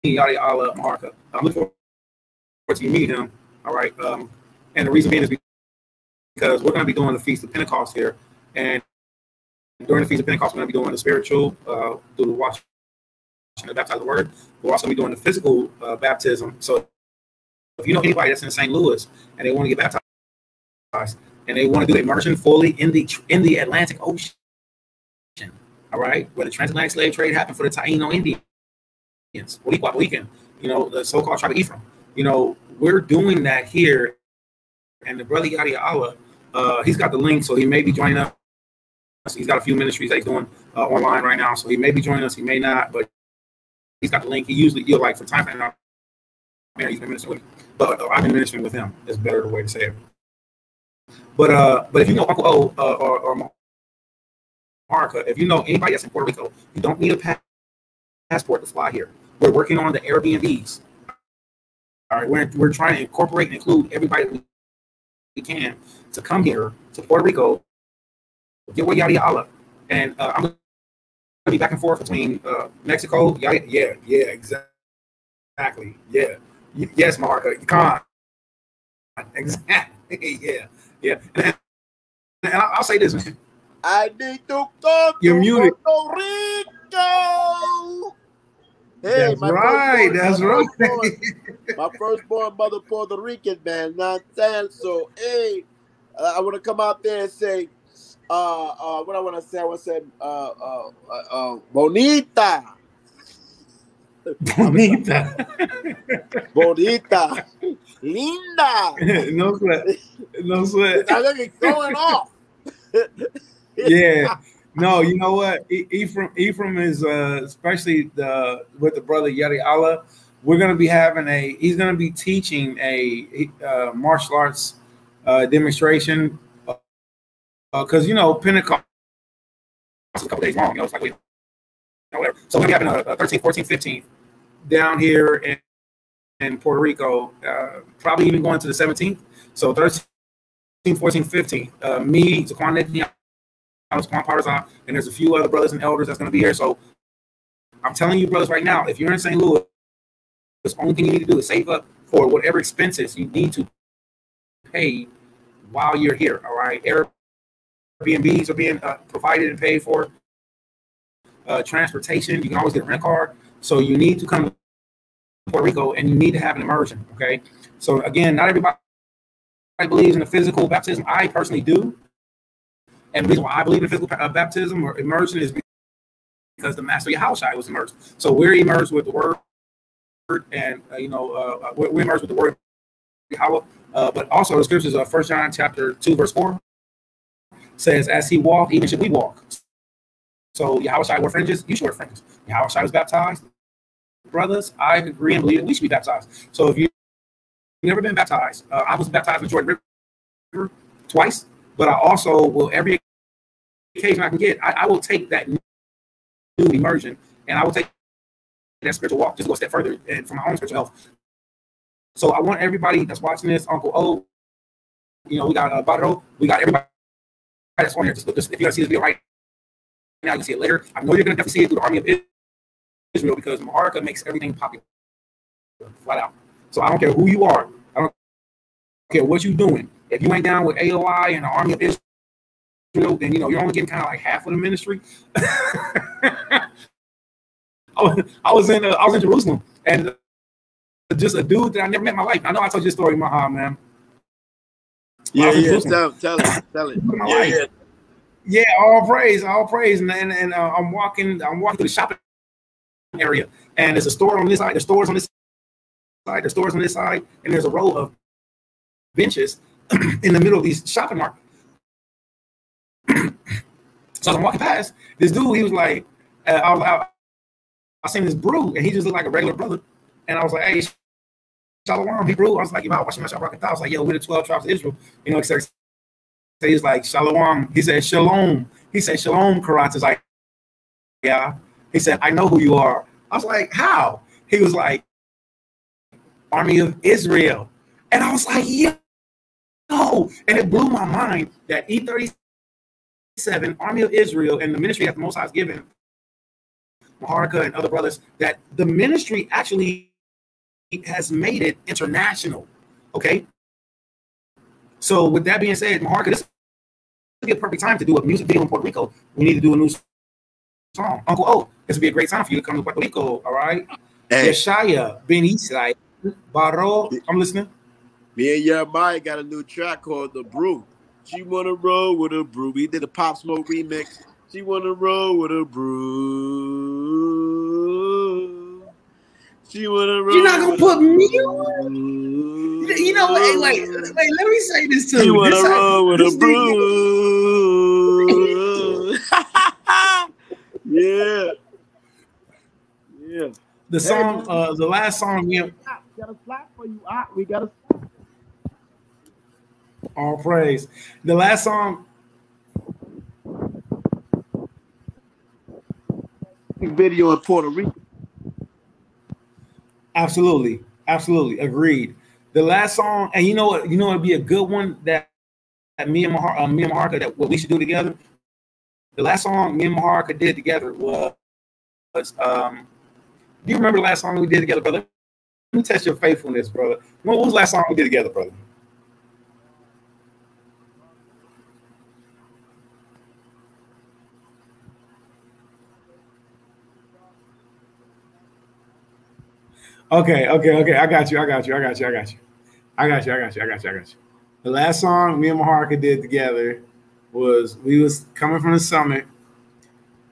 Yada Allah Maharaka. I'm looking forward to you meeting him, all right. And the reason being is because we're going to be doing the Feast of Pentecost here. And during the Feast of Pentecost, we're going to be doing the spiritual, through the washing and the baptized word. We're also going to be doing the physical baptism. So if you know anybody that's in St. Louis and they want to get baptized and they want to do immersion fully in the Atlantic Ocean, all right, where the transatlantic slave trade happened for the Taino Indians, weekend, you know, the so-called tribe of Ephraim. You know, we're doing that here. And the brother Yada Allah, he's got the link, so he may be joining us. He's got a few ministries that he's doing online right now, so he may be joining us, he may not, but he's got the link. He usually, like for time and he's been ministering with me, but I've been ministering with him. Is better the way to say it. But if you know Uncle O or Marka, if you know anybody that's in Puerto Rico, you don't need a passport to fly here. We're working on the Airbnbs. All right, we're trying to incorporate and include everybody we can to come here to Puerto Rico, get with Yada Allah, and I'm gonna be back and forth between Mexico. Yeah, exactly. Yeah, yes, Marka, you can't. Exactly. Yeah. And I'll say this, man. I need to go You're to muted. Puerto Rico. Hey, That's right. That's right. My firstborn mother Puerto Rican, man. Not saying so. Hey, I want to come out there and say, what I want to say. I want to say, bonita. Bonita. Bonita. Linda. No sweat. No sweat. I look it going off. Yeah. No, you know what? Ephraim is especially with the brother Yadi Allah. We're gonna be having he's gonna be teaching a martial arts demonstration because Pentecost is a couple days long. It's like whatever. So we're gonna be having a 13th, 14th, 15th down here in Puerto Rico, probably even going to the 17th. So 13th, 14th, 15th. Me, Zaquan Netanyahu, Zaquan Parzan, and there's a few other brothers and elders that's going to be here. So I'm telling you, brothers, right now, if you're in St. Louis, the only thing you need to do is save up for whatever expenses you need to pay while you're here. All right, Airbnbs are being provided and paid for. Transportation, you can always get a rent car. So you need to come to Puerto Rico and you need to have an immersion. Okay, so again, not everybody believes in the physical baptism. I personally do. And the reason why I believe in physical baptism or immersion is because the Master Yahushua was immersed. So we're immersed with the Word, and we're immersed with the Word of Yahweh. But also the scriptures of 1 John chapter 2 verse 4 says, "As he walked, even should we walk." So Yahushua wore fringes. You should wear fringes. Yahushua was baptized. Brothers, I agree and believe that we should be baptized. So if you've never been baptized, I was baptized in the Jordan River twice. But I also will, every occasion I can get, I will take that new immersion and I will take that spiritual walk, just go a step further and for my own spiritual health. So I want everybody that's watching this, Uncle O, we got Badro, we got everybody that's on here. Just if you guys see this video right now, you can see it later. I know you're going to definitely see it through the Army of Israel because MAHARACHAA makes everything popular, flat out. So I don't care who you are. I don't care what you're doing. If you ain't down with AOI and the Army of Israel, then you're only getting kind of like half of the ministry. I was in Jerusalem, and just a dude that I never met in my life. I know I told you this story, man. Yeah. Tell it. Yeah. All praise, and I'm walking through the shopping area, and there's a store on this side, there's stores on this side, there's stores on this side, and there's a row of benches in the middle of these shopping market. So as I'm walking past, this dude, he was like, I seen this brew, and he just looked like a regular brother. And I was like, hey, Shalom, he brew. I was like, I was like, yo, we're the 12 tribes of Israel. So he's like, Shalom. He said, Shalom. He said, Shalom, Karat. Is like, yeah. He said, I know who you are. I was like, how? He was like, Army of Israel. And I was like, yeah. And it blew my mind that E37, Army of Israel, and the ministry that the Most High has given, MAHARACHAA and other brothers, that the ministry actually has made it international. Okay. So with that being said, MAHARACHAA, this would be a perfect time to do a music video in Puerto Rico. We need to do a new song. Uncle O, this would be a great time for you to come to Puerto Rico. All right. Hey. Yeshaya, Ben Israel, Baro, I'm listening. Me and Jeremiah got a new track called The Brew. She wanna roll with a brew. We did a Pop Smoke remix. She wanna roll with a brew. She wanna roll. You're not gonna put me on. You know what? Wait, let me say this to you. She wanna roll with a brew. Yeah. The song, the last song, got a slap for you. We got a. All praise. The last song. Video in Puerto Rico. Absolutely. Agreed. The last song, and you know what? It'd be a good one that me and MAHARACHAA, that what we should do together. The last song me and MAHARACHAA did together was do you remember the last song we did together, brother? Let me test your faithfulness, brother. What was the last song we did together, brother? Okay. I got you. The last song me and Maharaka did together was we was coming from the summit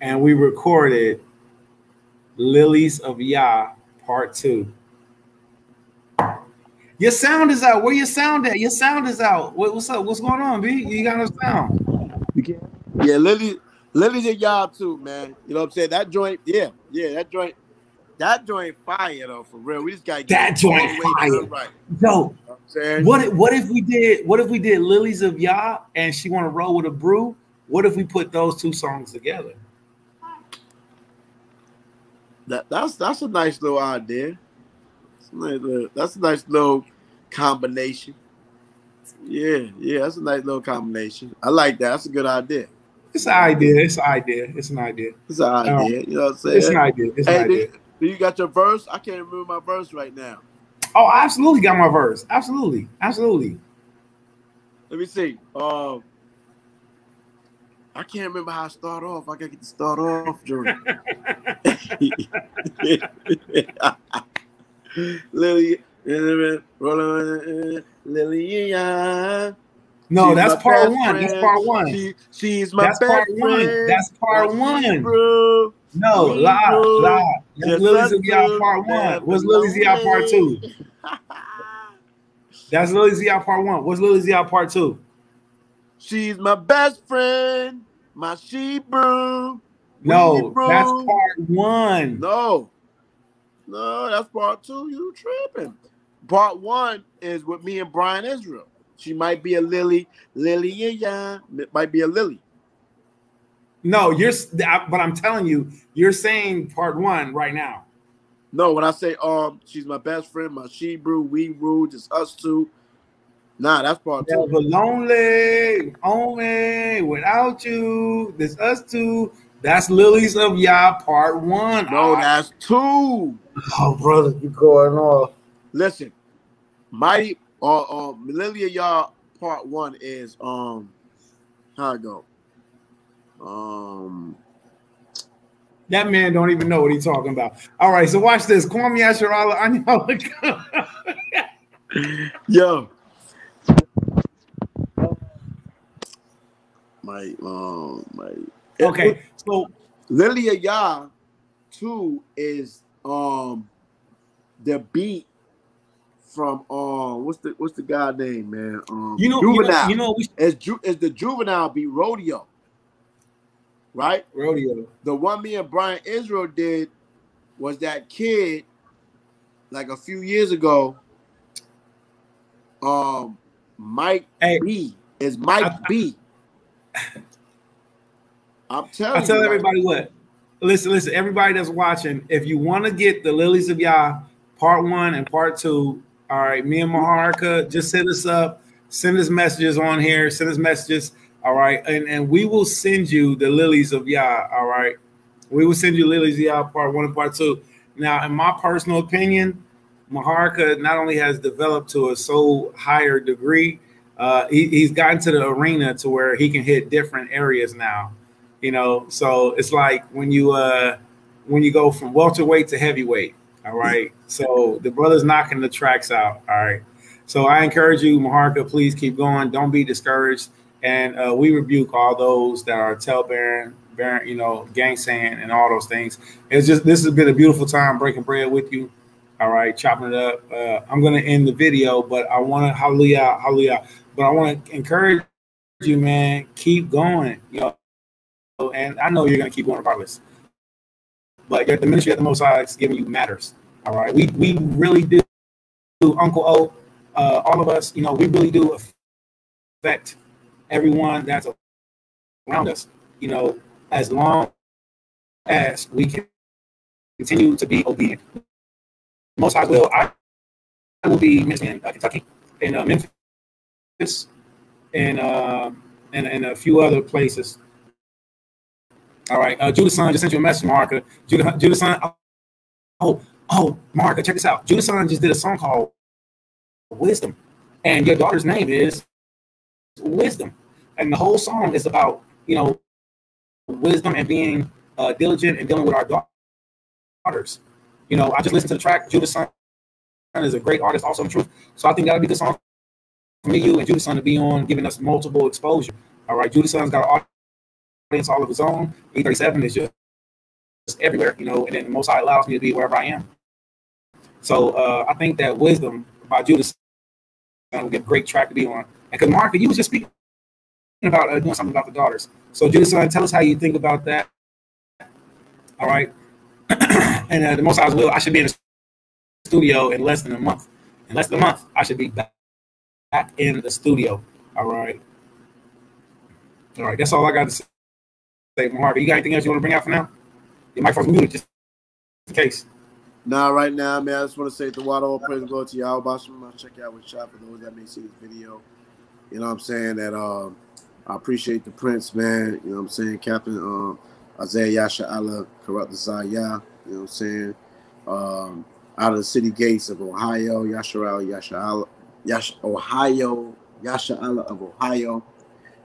and we recorded Lilies of Yah Part 2. Your sound is out. Where your sound at? Your sound is out. What's up? What's going on, B? You got no sound. Yeah, Lilies of Yah too, man. You know what I'm saying? That joint, that joint fire though, for real. We just gotta get that joint fire. Right. Yo, what if we did Lilies of Yah and She Wanna Roll with a Brew? What if we put those two songs together? That's a nice little idea. That's a nice little combination. Yeah, that's a nice little combination. I like that. That's a good idea. It's an idea. You know what I'm saying? It's an idea. Do you got your verse? I can't remember my verse right now. Oh, I absolutely got my verse. Absolutely. Let me see. I can't remember how I start off. I gotta get to start off, Jordan. Lily, no, that's part one. That's part one. She's my best friend. That's part one. No, lie. That's Lilies of Yah Part 1. What's Lilies of Yah Part 2? That's Lilies of Yah Part 1. What's Lilies of Yah Part 2? She's my best friend, my she-brew. No, that's part 1. No, that's part 2. You tripping. Part 1 is with me and Brian Israel. She might be a Lily, yeah. It might be a Lily. No, but I'm telling you, you're saying part 1 right now. No, when I say she's my best friend, my she-brew, we brew, just us two. Nah, that's part 2. Never lonely, only without you. This us two. That's Lilies of Yah Part 1. No, that's 2. Oh, brother, you going off. Listen, Mighty Lily of Yah Part 1 is how I go. That man don't even know what he's talking about. All right, so watch this. Kwame Asharala, I know. Yo. Okay, so Lily of Yah 2 is the beat from what's the guy name, man? Juvenile. It's the Juvenile beat, Rodeo. Right? Rodeo. The one me and Brian Israel did was that kid like a few years ago. Mike B is Mike B. I tell everybody what. Listen, everybody that's watching, if you want to get the Lilies of Yah Part 1 and Part 2, all right, me and Maharaka, just hit us up, send us messages on here, send us messages. All right, and we will send you the Lilies of Yah. All right, we will send you Lilies of Yah Part 1 and Part 2. Now, in my personal opinion, Maharaka not only has developed to a so higher degree, he's gotten to the arena to where he can hit different areas now. You know, so it's like when you go from welterweight to heavyweight. All right, so the brother's knocking the tracks out. All right, so I encourage you, Maharaka, please keep going. Don't be discouraged. And we rebuke all those that are talebearing, gangsaying, and all those things. This has been a beautiful time breaking bread with you. All right, chopping it up. I'm going to end the video, but I want to hallelujah. But I want to encourage you, man. Keep going, and I know you're going to keep going regardless. But the ministry of the Most High is giving you matters. All right, we really do, Uncle O. All of us, we really do affect everyone that's around us, as long as we can continue to be obedient. Most High will. I will be mentioning Kentucky and Memphis and a few other places. All right, Judah Son just sent you a message, Marka. Judah Son. Oh, Marka, check this out. Judah Son just did a song called Wisdom, and your daughter's name is Wisdom, and the whole song is about wisdom and being diligent and dealing with our daughters. I just listened to the track Judah Son is a great artist, also in truth. So I think that'll be the song for me, you, and Judah Son to be on, giving us multiple exposure. All right, Judah Son's got an audience all of his own. E37 is just everywhere, you know, and then the Most High allows me to be wherever I am. So I think that Wisdom by Judah Son will be a great track to be on. And because Mark, you was just speaking about doing something about the daughters. So Judah Son, tell us how you think about that. All right. And the Most High's will, I should be in the studio in less than a month. In less than a month, I should be back in the studio. All right. All right. That's all I got to say, Mark. You got anything else you want to bring out for now? Your microphone's muted, just in case. Nah, right now, man, I just want to say the water, all praise and glory to y'all. Check out with shop for those that may see this video. You know what I'm saying? That I appreciate the Prince, man. You know what I'm saying? Captain Isaiah Yasha Allah, Corrupt Zaya. You know what I'm saying? Out of the city gates of Ohio, Ohio, Yasha Allah of Ohio. You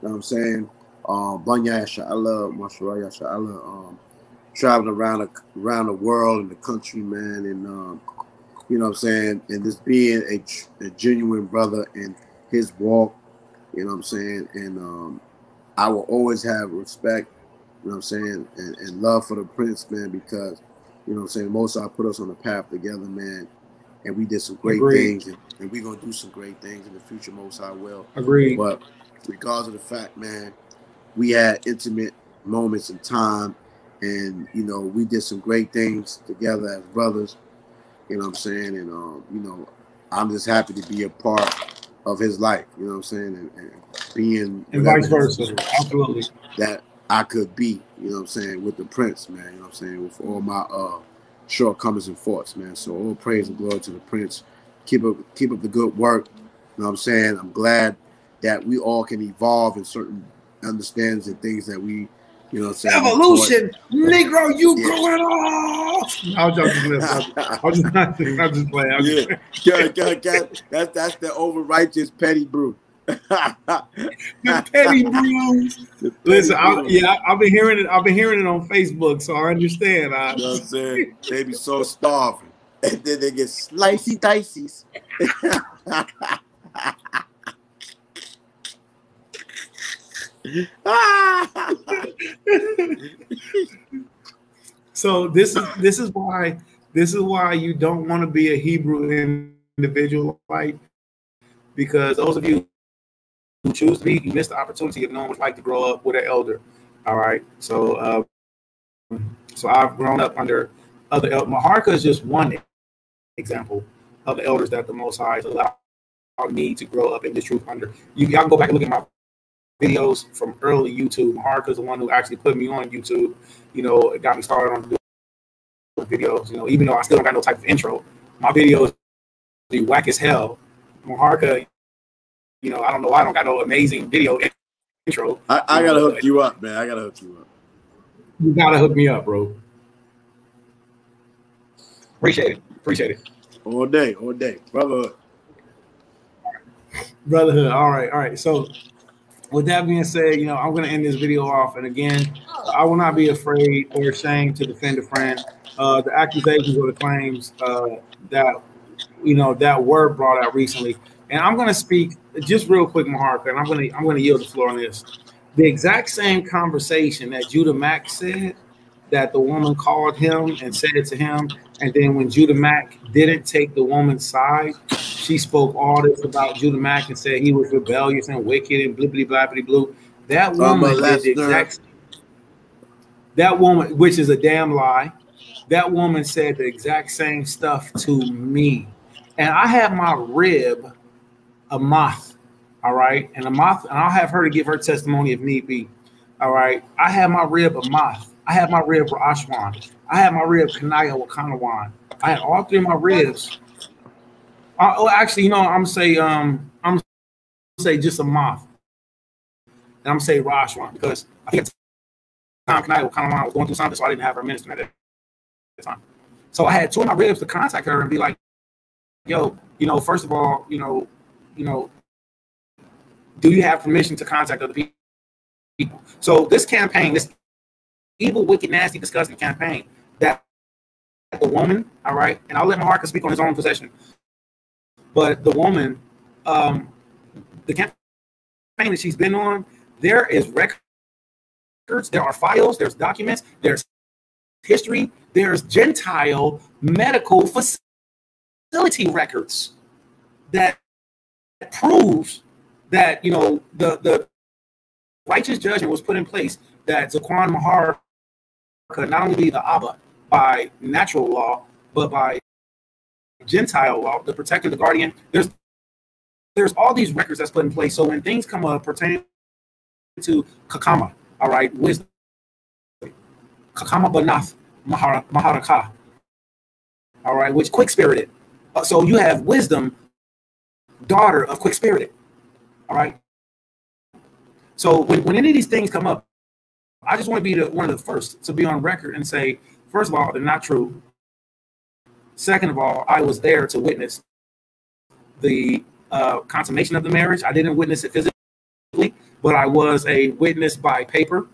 know what I'm saying? Banya Yasha Allah, Mashra Yasha Allah. Traveling around the world and the country, man, and you know what I'm saying, and just being a genuine brother in his walk, you know what I'm saying, and I will always have respect, you know what I'm saying, and love for the Prince, man, because, you know what I'm saying, most I put us on the path together, man, and we did some great things, and we're gonna do some great things in the future, most I will. Agreed. But regardless of the fact, man, we had intimate moments in time. And, you know, we did some great things together as brothers, you know what I'm saying? And, you know, I'm just happy to be a part of his life, you know what I'm saying? And being... And vice versa, absolutely. That I could be, you know what I'm saying, with the Prince, man, you know what I'm saying, with all my shortcomings and faults, man. So all praise and glory to the Prince. Keep up the good work, you know what I'm saying? I'm glad that we all can evolve in certain understandings and things that we... You know what I'm saying? Evolution, Negro, you growing off. I was just playing. That's the over righteous petty brew. The petty brews. Listen, I've been hearing it. I've been hearing it on Facebook, so I understand. You know what I'm saying? They be so starving, and then they get slicey dices. So this is why you don't want to be a Hebrew individual, right? Because those of you who choose to be, you miss the opportunity of knowing what it's like to grow up with an elder. All right. So I've grown up under other elders. MAHARACHAA is just one example of the elders that the Most High allowed me to grow up in this truth under. Y'all can go back and look at my videos from early YouTube. MAHARACHAA is the one who actually put me on YouTube. You know, it got me started on doing videos. You know, even though I still don't got no type of intro, my videos be whack as hell. MAHARACHAA, you know, I don't know why I don't got no amazing video intro. I gotta hook you up, man. I gotta hook you up. You gotta hook me up, bro. Appreciate it. All day, brotherhood. All right. So, with that being said, you know, I'm going to end this video off. And again, I will not be afraid or ashamed to defend a friend. The accusations or the claims that, you know, that were brought out recently. And I'm going to speak just real quick, MAHARACHAA, and I'm going to yield the floor on this. The exact same conversation that Judah Mack said, that the woman called him and said to him, and then when Judah Mack didn't take the woman's side, she spoke all this about Judah Mack and said he was rebellious and wicked and blippity blappity blue. That woman did the exact. That woman, which is a damn lie, that woman said the exact same stuff to me, and I have my rib a moth, all right, and I'll have her to give her testimony if need be, all right. I have my rib a moth. I have my rib Ashwan. I have my rib Kanaya Wakanawan. I had all three of my ribs. Actually, you know, I'm gonna say just a moth, and I'm gonna say Rashwan because I think at the time Kanaya Wakanawan was going through something, so I didn't have her ministering at that time. So I had two of my ribs to contact her and be like, "Yo, you know, first of all, you know, do you have permission to contact other people?" So this campaign, this evil, wicked, nasty, disgusting campaign that the woman, all right, and I'll let MAHARACHAA speak on his own possession. But the woman, the campaign that she's been on, there is records, there are files, there's documents, there's history, there's Gentile medical facility records that proves that, you know, the righteous judgment was put in place that Zaquan Mahar could not only be the Abba by natural law, but by Gentile law, the protector, the guardian. There's all these records that's put in place. So when things come up pertaining to Kakama, all right, wisdom, Kakama Banath Maharachah, all right, which quick-spirited. So you have wisdom, daughter of quick-spirited, all right. So when any of these things come up, I just want to be one of the first to be on record and say, first of all, they're not true. Second of all, I was there to witness the consummation of the marriage. I didn't witness it physically, but I was a witness by paper.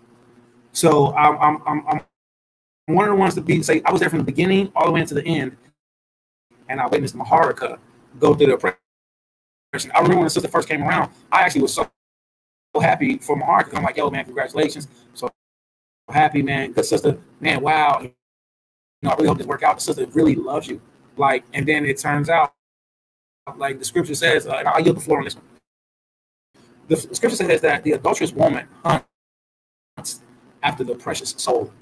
So I'm one of the ones to say I was there from the beginning all the way into the end, and I witnessed MAHARACHAA go through the oppression. I remember when the sister first came around, I actually was so happy for MAHARACHAA. I'm like, yo, man, congratulations. So happy, man. Good sister. Man, wow. You know, I really hope this work out. The sister really loves you. Like, and then it turns out, like the scripture says, and I'll yield the floor on this one. The scripture says that the adulterous woman hunts after the precious soul.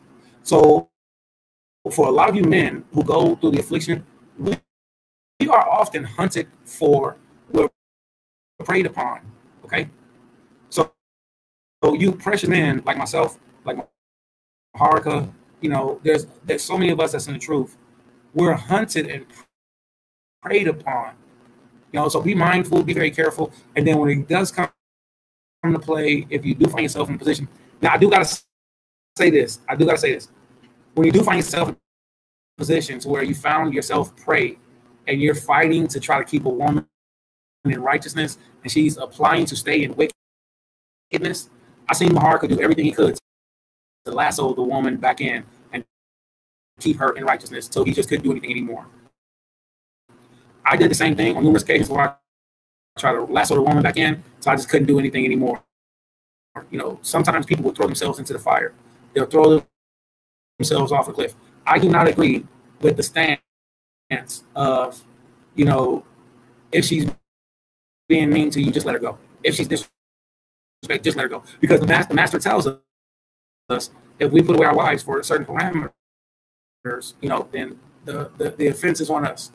So for a lot of you men who go through the affliction, we are often hunted for, we're preyed upon. Okay. So you precious men like myself, like MAHARACHAA, you know, there's so many of us that's in the truth. We're hunted and preyed upon. You know, so be mindful, be very careful. And then when it does come to play, if you do find yourself in a position, now I do gotta say this. When you do find yourself in positions where you found yourself prey and you're fighting to try to keep a woman in righteousness and she's applying to stay in wickedness, I seen MAHARACHAA do everything he could to lasso the woman back in and keep her in righteousness till he just couldn't do anything anymore. I did the same thing on numerous occasions where I tried to lasso the woman back in, so I just couldn't do anything anymore. You know, sometimes people will throw themselves into the fire. They'll throw themselves off a cliff. I do not agree with the stance of, you know, if she's being mean to you, just let her go. If she's disrespect, just let her go. Because the master tells us if we put away our wives for certain parameters, you know, then the offense is on us.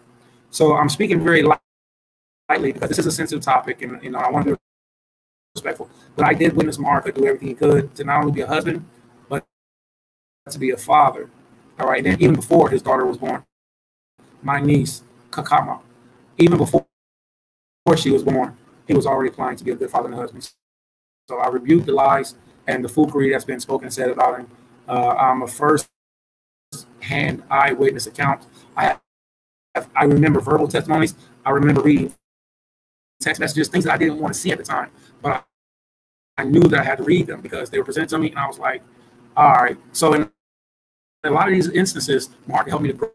So I'm speaking very lightly because this is a sensitive topic, and you know I want to be respectful. But I did witness MAHARACHAA do everything he could to not only be a husband, but to be a father. All right, and even before his daughter was born, my niece Kakama, even before she was born, he was already applying to be a good father and husband. So I rebuke the lies and the foolery that's been spoken and said about him. I'm a first-hand eyewitness account. I remember verbal testimonies. I remember reading text messages, things that I didn't want to see at the time, but I knew that I had to read them because they were presented to me, and I was like, all right. So in a lot of these instances, MAHARACHAA helped me to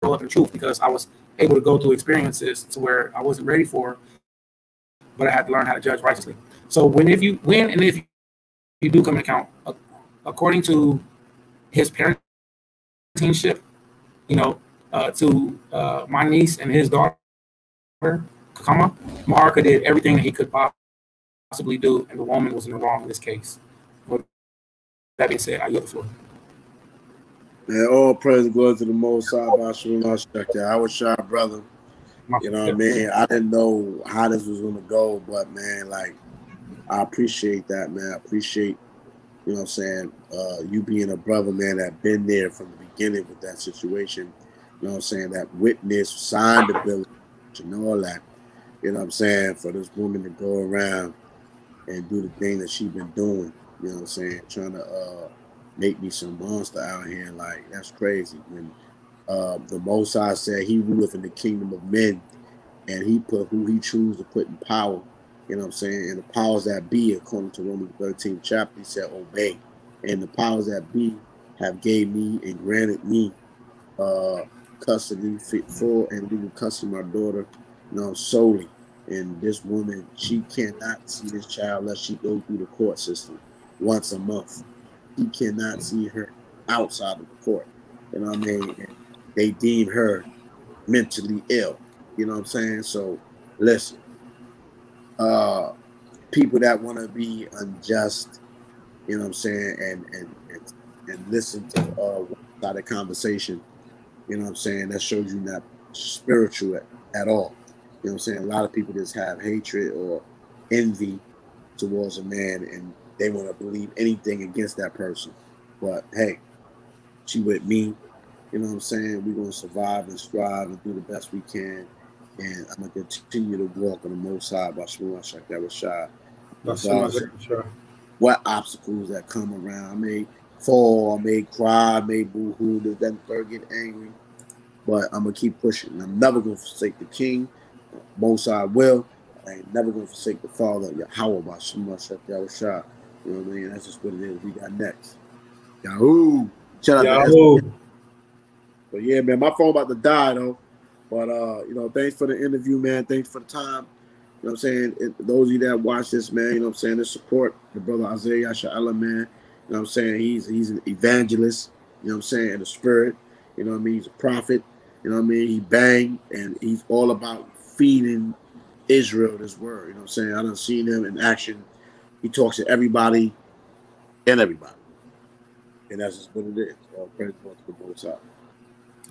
grow up in truth because I was able to go through experiences to where I wasn't ready for, but I had to learn how to judge righteously. So when and if you do come to account, according to his parentingship, you know, to my niece and his daughter, Kakama, MAHARACHAA did everything that he could possibly do, and the woman was in the wrong in this case. With that being said, I yield the floor. Man, all praise and glory to the Most High. I was shy, brother. You know what I mean? I didn't know how this was going to go, but, man, like, I appreciate that, man. I appreciate, you know what I'm saying, you being a brother, man, that been there from the beginning with that situation. You know what I'm saying? That witness, signed the bill, and all that. You know what I'm saying? For this woman to go around and do the thing that she been doing. You know what I'm saying? Trying to make me some monster out here. Like, that's crazy. When the Most High said he ruleth in the kingdom of men, and he put who he chooses to put in power. You know what I'm saying? And the powers that be, according to Romans 13th chapter, he said, obey. And the powers that be have gave me and granted me custody, full and legal custody of my daughter solely. And this woman, she cannot see this child unless she goes through the court system once a month. He cannot see her outside of the court. You know what I mean? And they deem her mentally ill. You know what I'm saying? So listen, people that want to be unjust, you know what I'm saying, and listen to one side of conversation, you know what I'm saying, that shows you not spiritual at all. You know what I'm saying? A lot of people just have hatred or envy towards a man, and they want to believe anything against that person. But hey, she with me, you know what I'm saying? We're going to survive and strive and do the best we can. And I'm going to continue to walk on the Most High by SPEACH. What obstacles that come around. I may fall, I may cry, I may boo-hoo, then get angry. But I'm going to keep pushing. I'm never going to forsake the King. Most High will. I ain't never going to forsake the Father, Yahweh by SPEACH. You know what I mean? That's just what it is. We got next. Yahoo! Shout out Yahoo! to But yeah, man, my phone about to die though. But you know, thanks for the interview, man. Thanks for the time. You know what I'm saying? Those of you that watch this, man, you know what I'm saying, to support the brother Isaiah Yasha'Allah, man. You know what I'm saying? He's an evangelist, you know what I'm saying, in the spirit. You know what I mean? He's a prophet. You know what I mean? He bang, and he's all about feeding Israel this word. You know what I'm saying? I done seen him in action. He talks to everybody and everybody. And that's just what it is. All praise to the Most High.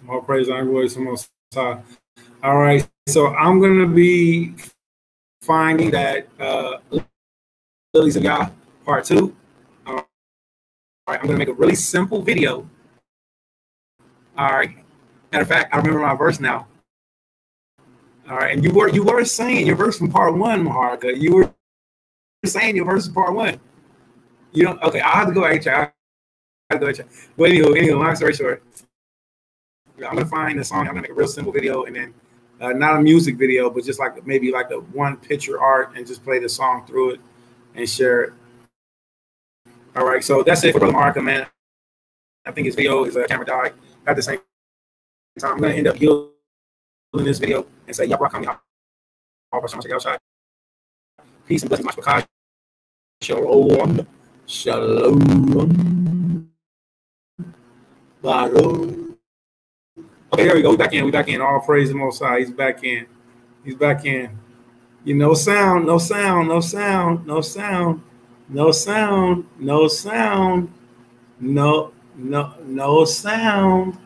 All praise and glory to the Most High. All right, so I'm going to be finding that Lilies of Yah Part 2. All right, I'm going to make a really simple video. All right. Matter of fact, I remember my verse now. All right, and you were saying your verse from Part 1, Maharachaa. You were saying your verse from Part 1. You don't. Okay, I have to go HR. But anyway, long story short, I'm gonna find the song. I'm gonna make a real simple video, and then not a music video, but just like maybe like a one picture art, and just play the song through it and share it. All right, so that's it for Brother Maharachaa, man. I think his video, his camera died at the same time. I'm gonna end up yielding this video and say, "Y'all coming out." Peace and blessings, my Shalom. Shalom. Shalom. Okay, here we go. We back in. All praise the Most High. He's back in. He's back in. You know, sound, no sound, no sound, no sound, no sound, no sound, no sound,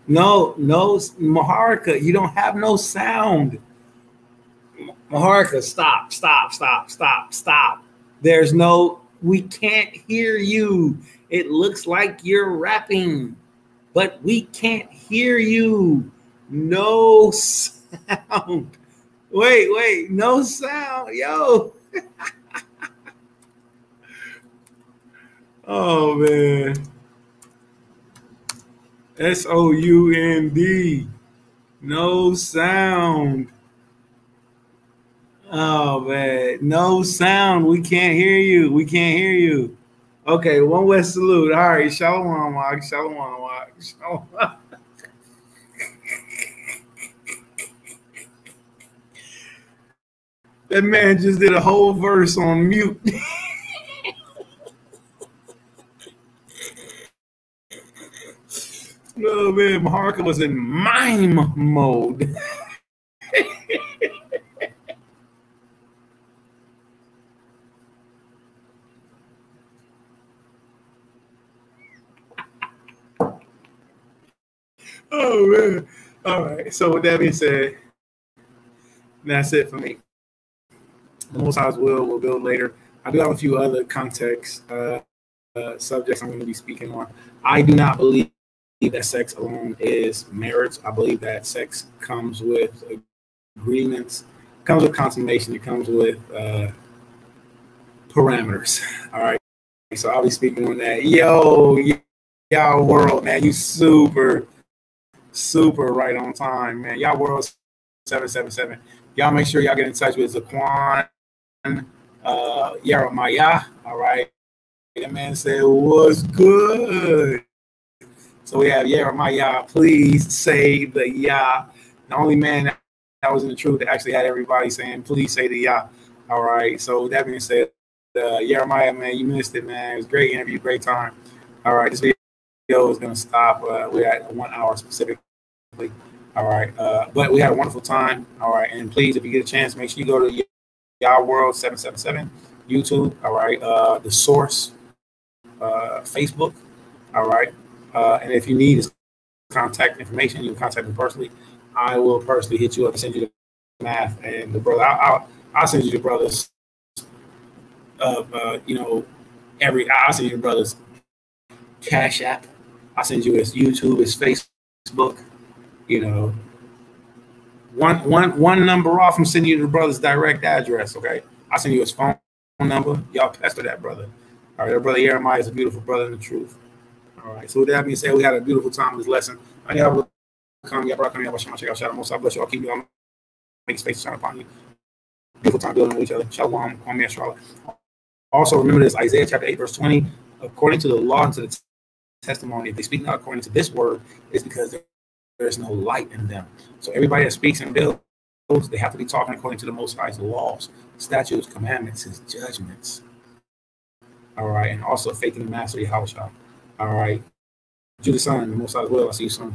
no Maharachaa. You don't have no sound. Maharachaa, stop. There's no. We can't hear you. It looks like you're rapping, but we can't hear you. No sound. Wait, no sound, yo. Oh man. SOUND. No sound. Oh man, no sound. We can't hear you. We can't hear you. Okay, one West salute. All right, Shalom, Wag. Shalom, Wag. Shalom. That man just did a whole verse on mute. No man, Maharachaa was in mime mode. Oh man. All right. So with that being said, that's it for me. The Most High's will build later. I do have a few other context subjects I'm going to be speaking on. I do not believe that sex alone is marriage. I believe that sex comes with agreements, comes with consummation, it comes with parameters. All right. So I'll be speaking on that. Yo, y'all world, man, you super right on time, man. Y'all world 777. Y'all make sure y'all get in touch with Zaquan Jeremiah. All right. That man said, what's good? So we have Jeremiah. Please save the Yah. The only man was in the truth that actually had everybody saying, please say the Yah. All right. So that being said, Jeremiah, man, you missed it, man. It was a great interview, great time. All right. This video is going to stop. We're at 1 hour specifically. All right. But we had a wonderful time. All right. And please, if you get a chance, make sure you go to Yah World 777 YouTube. All right. The Source Facebook. All right. And if you need contact information, you can contact me personally. I will personally hit you up and send you the math and the brother. I'll send you the brothers. I'll send you the brothers Cash App. I'll send you his YouTube, his Facebook. One number off from sending you the brother's direct address. Okay, I'll send you his phone number. Y'all pester that brother. All right, our brother Jeremiah is a beautiful brother in the truth. All right, so with that being said, we had a beautiful time with this lesson. I y'all come, y'all brought, come, y'all check out, shout out, most I bless y'all, keep y'all, make space to shine upon you. Beautiful time building with each other. Shalom, MAHARACHAA. Also, remember this, Isaiah chapter 8, verse 20, according to the law and to the testimony, if they speak not according to this word, it's because there's no light in them. So everybody that speaks and builds, they have to be talking according to the Most High's laws, statutes, commandments, his judgments. All right, and also faith in the Master Yahushua. All right, Judah Son, the Most High's will. I see you soon.